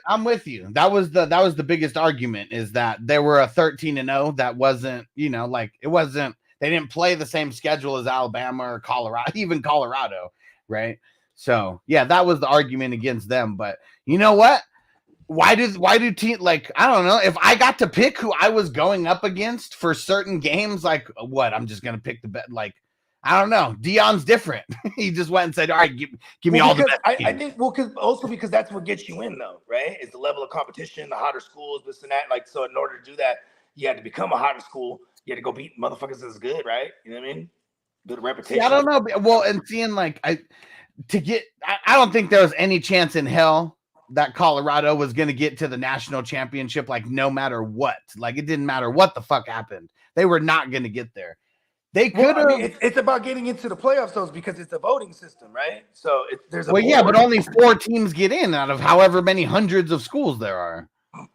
I'm with you. That was the biggest argument, is that there were a 13-0 that wasn't, like it wasn't. They didn't play the same schedule as Alabama or Colorado, even Colorado, right? So yeah, that was the argument against them. But you know what? Why do teams, like, I don't know, if I got to pick who I was going up against for certain games, like what, I'm just gonna pick the bet. Like, I don't know. Dion's different. He just went and said, all right, give me all the best. I think because that's what gets you in though, right? It's the level of competition, the hotter schools, this and that. Like, so in order to do that, you had to become a hotter school. You had to go beat motherfuckers that's good, right? You know what I mean? Good reputation. I don't know. Well, and seeing like I don't think there was any chance in hell that Colorado was going to get to the national championship, like no matter what. Like, it didn't matter what the fuck happened. They were not going to get there. They could have. I mean, it's about getting into the playoffs, though, because it's a voting system, right? So there's a but only 4 teams get in out of however many hundreds of schools there are. So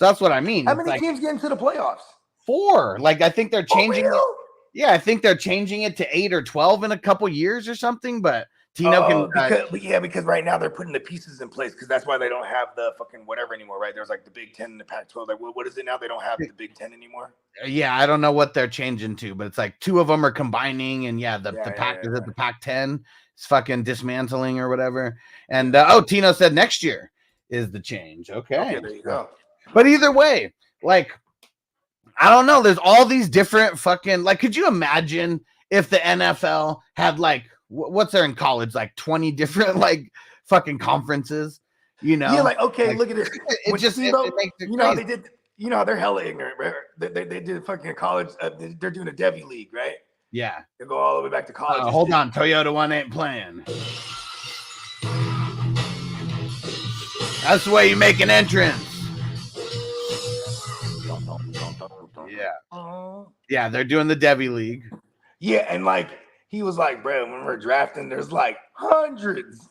that's what I mean. How many teams get into the playoffs? 4. Like, I think they're changing it. Real? Yeah, I think they're changing it to 8 or 12 in a couple years or something. But Tino because right now they're putting the pieces in place, because that's why they don't have the fucking whatever anymore, right? There's like the Big Ten and the Pac-12. Like, what is it now? They don't have the Big Ten anymore. Yeah, I don't know what they're changing to, but it's like 2 of them are combining, and the Pac-10 is fucking dismantling or whatever. And Tino said next year is the change. Okay, there you go. But either way, like, I don't know. There's all these different fucking, like, could you imagine if the NFL had like, what's there in college, like 20 different like fucking conferences, Yeah, like, okay, look at this. It just makes it how they did. They're hella ignorant, right? They did fucking college. They're doing a Devi League, right? Yeah, they go all the way back to college. Hold on, Toyota 1 ain't playing. That's the way you make an entrance. Yeah, they're doing the Devi League. Yeah, and like he was like, bro, when we're drafting, there's like hundreds.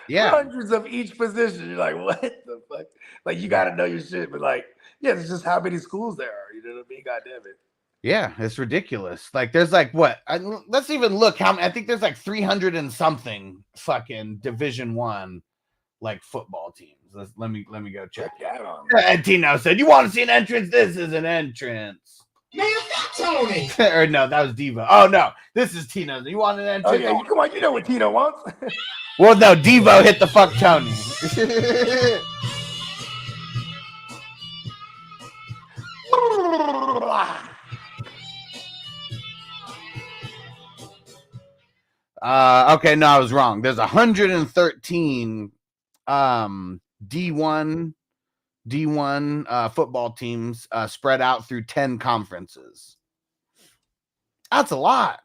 Hundreds of each position. You're like, what the fuck? Like, you gotta know your shit, but like, yeah, it's just how many schools there are. You know what I mean? God damn it. Yeah, it's ridiculous. Like, there's like what? Let's even look. I think there's like 300 and something fucking Division I like football teams. Let me go check. And Tino said, "You want to see an entrance? This is an entrance." Man, that's Tony. Or no, that was Devo. Oh no, this is Tino. You want an entrance? Oh yeah, come on, you know what Tino wants. Well, no, Devo hit the fuck Tony. Okay, no, I was wrong. There's 113 D1 football teams spread out through 10 conferences. That's a lot.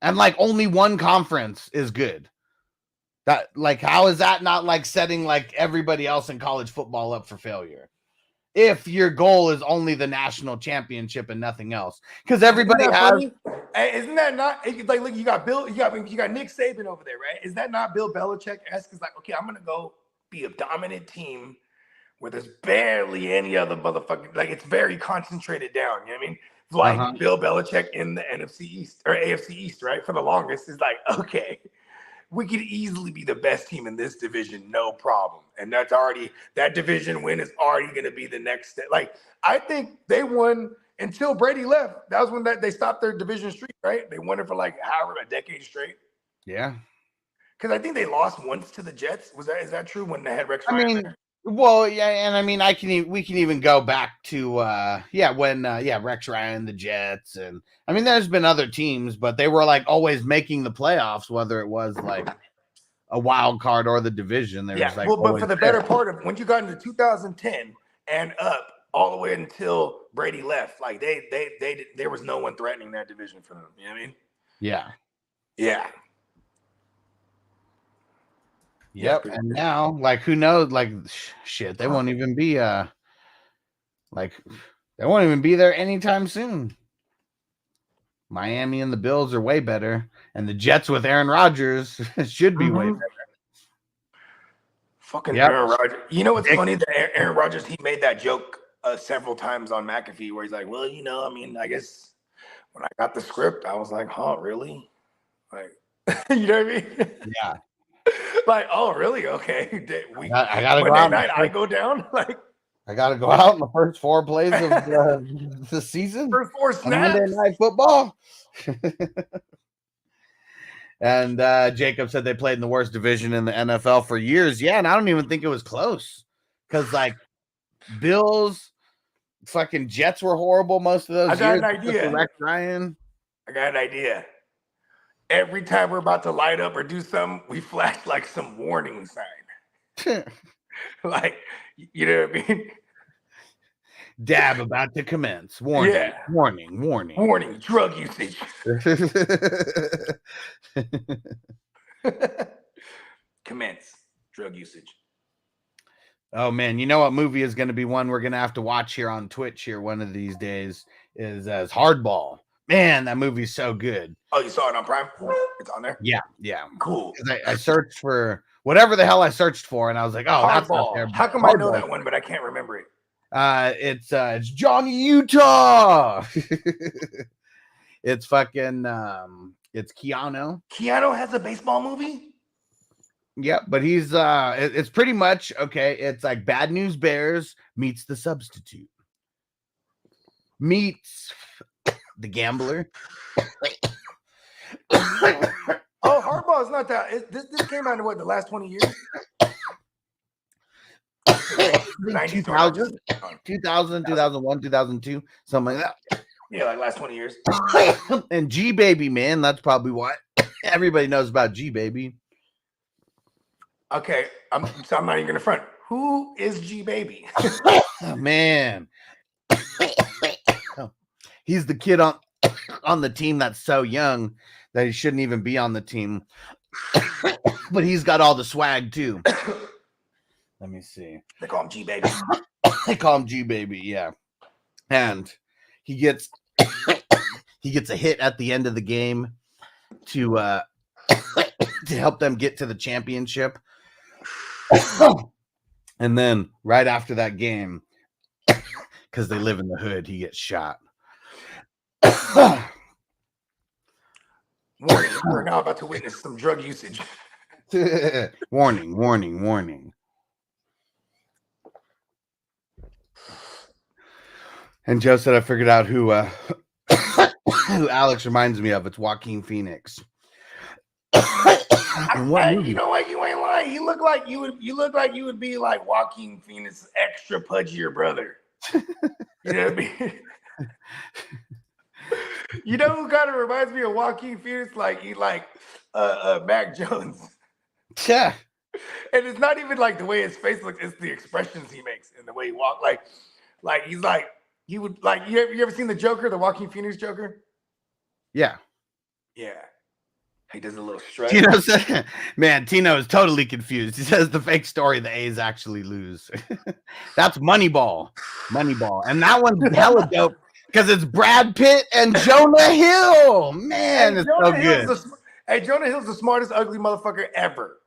And like only one conference is good. That, like, how is that not like setting like everybody else in college football up for failure? if your goal is only the national championship and nothing else, because everybody has. Funny? Hey, isn't that not like look? You got Bill. You got Nick Saban over there, right? Is that not Bill Belichick-esque? It's like, okay, I'm gonna go be a dominant team where there's barely any other motherfucking, like, it's very concentrated down. You know what I mean? Like Bill Belichick in the NFC East or AFC East, right? For the longest, is like, okay, we could easily be the best team in this division, no problem. And that's already, that division win is already going to be the next step. Like, I think they won until Brady left. That was when they stopped their division streak, right? They won it for like however a decade straight. Yeah. Because I think they lost once to the Jets. Is that true when they had Rex Ryan there? Well, yeah, and I mean, we can even go back to when Rex Ryan, the Jets, and I mean, there's been other teams, but they were like always making the playoffs, whether it was like a wild card or the division. They was like, well, but for the better part of when you got into 2010 and up all the way until Brady left, like there was no one threatening that division for them. You know what I mean? Yeah. Yeah. Yep. And now, like, who knows? Like, shit, they won't even be they won't even be there anytime soon. Miami and the Bills are way better, and the Jets with Aaron Rodgers should be way better. Fucking Aaron Rodgers. You know what's funny? That Aaron Rodgers, he made that joke several times on McAfee where he's like, well, you know, I mean, I guess when I got the script, I was like, huh, really? Like, you know what I mean? Yeah. Like, oh, really? Okay. I gotta go out. I go down. Like, I gotta go out in the first 4 plays of the season. First 4 snaps. Monday Night Football. And Jacob said they played in the worst division in the NFL for years. Yeah, and I don't even think it was close because like Bills, fucking Jets were horrible most of those years. I got an idea. Rex Ryan. I got an idea. Every time we're about to light up or do something, we flash like some warning sign. Like, you know what I mean? Dab about to commence. Warning. Yeah. Warning. Warning. Warning. Drug usage. Commence. Drug usage. Oh man, you know what movie is going to be one we're going to have to watch here on Twitch here one of these days is Hardball. Man, that movie's so good. Oh, you saw it on Prime? It's on there? Yeah. Cool. I searched for whatever the hell I searched for, and I was like, oh, that's not there. How come I know that one, but I can't remember it? It's Johnny Utah. It's fucking it's Keanu. Keanu has a baseball movie? Yep, but he's it's pretty much okay. It's like Bad News Bears meets The Substitute. Meets The Gambler. Oh, Hardball is not that. This came out in what, the last 20 years? 2000, 2001, 2002, something like that. Yeah, like last 20 years. And G Baby, man, that's probably why everybody knows about G Baby. Okay, I'm not even gonna front. Who is G Baby? Oh, man, he's the kid on the team that's so young that he shouldn't even be on the team, but he's got all the swag too. Let me see. They call him G Baby. They call him G Baby, yeah. And he gets a hit at the end of the game to help them get to the championship. And then right after that game, because they live in the hood, he gets shot. Warning, we're now about to witness some drug usage. Warning, warning, warning. And Joe said I figured out who Alex reminds me of. It's Joaquin Phoenix. You know what? You ain't lying. You look like you would be like Joaquin Phoenix's extra pudgier brother. You know what I mean? You know who kind of reminds me of Joaquin Phoenix? Like Mac Jones. Yeah. And it's not even like the way his face looks, it's the expressions he makes and the way he walks. Like he's like, he would like, you ever seen the Joker, the Joaquin Phoenix Joker? Yeah. Yeah. He does a little strut. Tino said, man, Tino is totally confused. He says the fake story, the A's actually lose. That's Moneyball. Moneyball. And that one's hella dope because it's Brad Pitt and Jonah Hill. Man, it's so good. Hey, Jonah Hill's the smartest ugly motherfucker ever.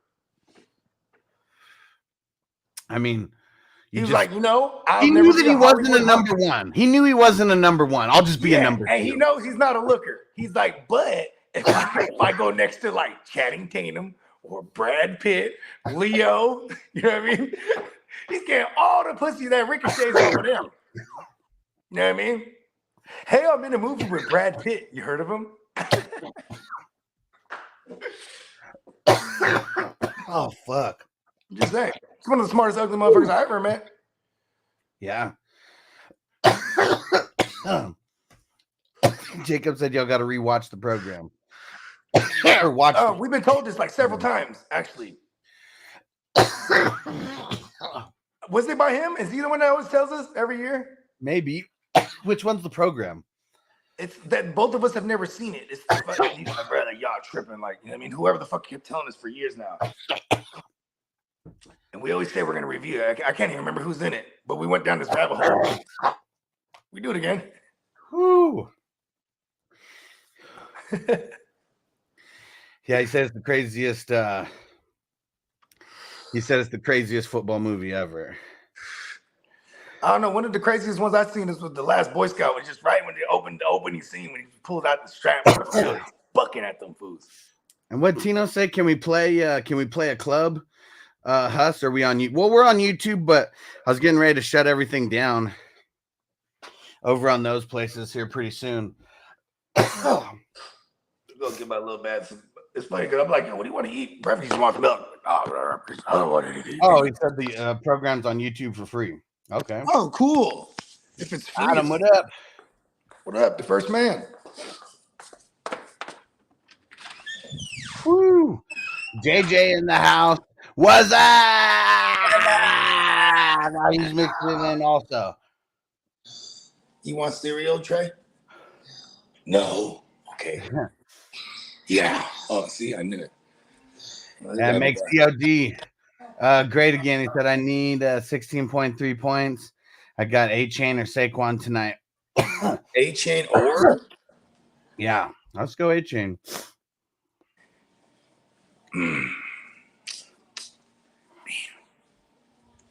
I mean, he was like, he knew that he wasn't a number one. He knew he wasn't a number one. I'll just be a number two. And he knows he's not a looker. He's like, but if I go next to like Channing Tatum or Brad Pitt, Leo, you know what I mean? He's getting all the pussy that ricochets over them. You know what I mean? Hey, I'm in a movie with Brad Pitt. You heard of him? Oh, fuck. I'm just saying. He's one of the smartest ugly motherfuckers I ever met. Yeah. Jacob said y'all got to rewatch the program. Or watch. Oh, we've been told this like several times, actually. Was it by him? Is he the one that always tells us every year? Maybe. Which one's the program? It's that both of us have never seen it. It's fucking, brother, y'all tripping. Like, you know what I mean? Whoever the fuck kept telling us for years now. And we always say we're going to review it. I can't even remember who's in it, but we went down this rabbit hole. We do it again. Woo. Yeah, he said it's the craziest. He said it's the craziest football movie ever. I don't know. One of the craziest ones I've seen is with The Last Boy Scout, which is right when they opened the opening scene when he pulled out the strap, bucking at them fools. And what Tino say? Can we play a club? Huss, are we on you? Well, we're on YouTube, but I was getting ready to shut everything down over on those places here pretty soon. Go get my little bad. It's funny because I'm like, yo, what do you want to eat? Breakfast, you want milk? I don't want to eat. Oh, he said the program's on YouTube for free. Okay. Oh, cool. If it's free, Adam, what up? What up? The first man. Woo. JJ in the house. What's up? He's mixing in also. You want cereal, Trey? No. Okay. Yeah. Oh, see, I knew it. That makes COD great again. He said, I need 16.3 points. I got A-Chain or Saquon tonight. A-Chain or? Yeah. Let's go A-Chain.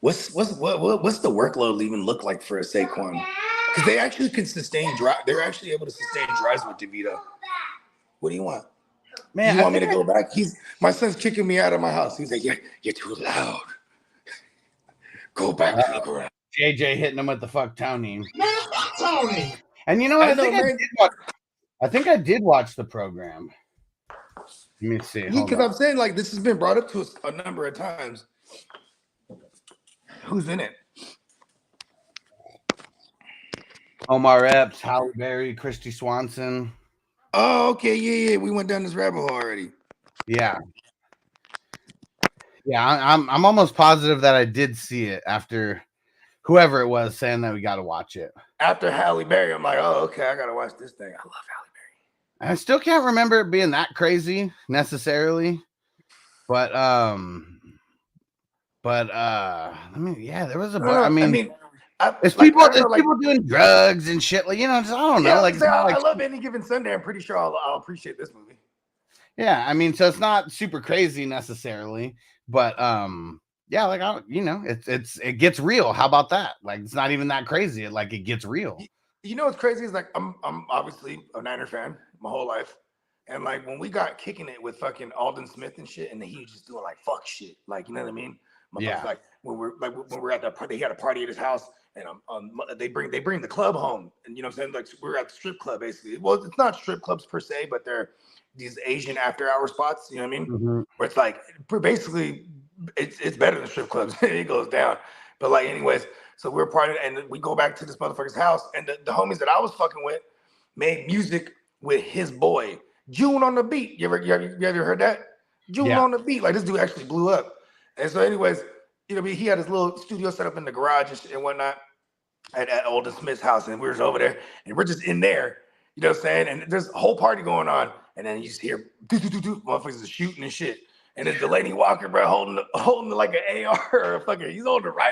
What's the workload even look like for a Saquon? Because they actually can sustain drive. They're actually able to sustain drives with DeVito. What do you want? Man, you want me to go back? My son's kicking me out of my house. He's like, you're too loud. Go back to the garage. JJ hitting him with the fuck Tony. Man, fuck Tony. And you know what? I think I did watch the program. Let me see. Because I'm saying, like, this has been brought up to us a number of times. Who's in it? Omar Epps, Halle Berry, Christy Swanson. Oh, okay. Yeah. We went down this rabbit hole already. Yeah. Yeah, I'm almost positive that I did see it after whoever it was saying that we got to watch it. After Halle Berry, I'm like, oh, okay, I got to watch this thing. I love Halle Berry. I still can't remember it being that crazy necessarily. But I mean, yeah, there was it's people doing drugs and shit. Like, I don't know. Like, I love Any Given Sunday. I'm pretty sure I'll appreciate this movie. Yeah, I mean, so it's not super crazy necessarily, but yeah, like it gets real. How about that? Like, it's not even that crazy. It gets real. You know what's crazy is like I'm obviously a Niner fan my whole life, and like when we got kicking it with fucking Alden Smith and shit, and then he was just doing like fuck shit, like, you know what I mean? Yeah. Like when we're at the party, he had a party at his house, and they bring the club home, and you know what I'm saying? Like we're at the strip club basically. Well, it's not strip clubs per se, but they're these Asian after hour spots. You know what I mean? Mm-hmm. Where it's like basically it's better than strip clubs. It goes down, but like anyways. So we're partying, and we go back to this motherfucker's house, and the homies that I was fucking with made music with his boy June on the beat. You ever heard that? June on the beat. Like this dude actually blew up. And so, anyways, he had his little studio set up in the garage and whatnot at Alden Smith's house, and we were over there, and we're just in there, You know what I'm saying? And there's a whole party going on, and then you just hear motherfuckers are shooting and shit. And it's Delaney Walker, bro, holding like an AR or a fucking, he's holding the right.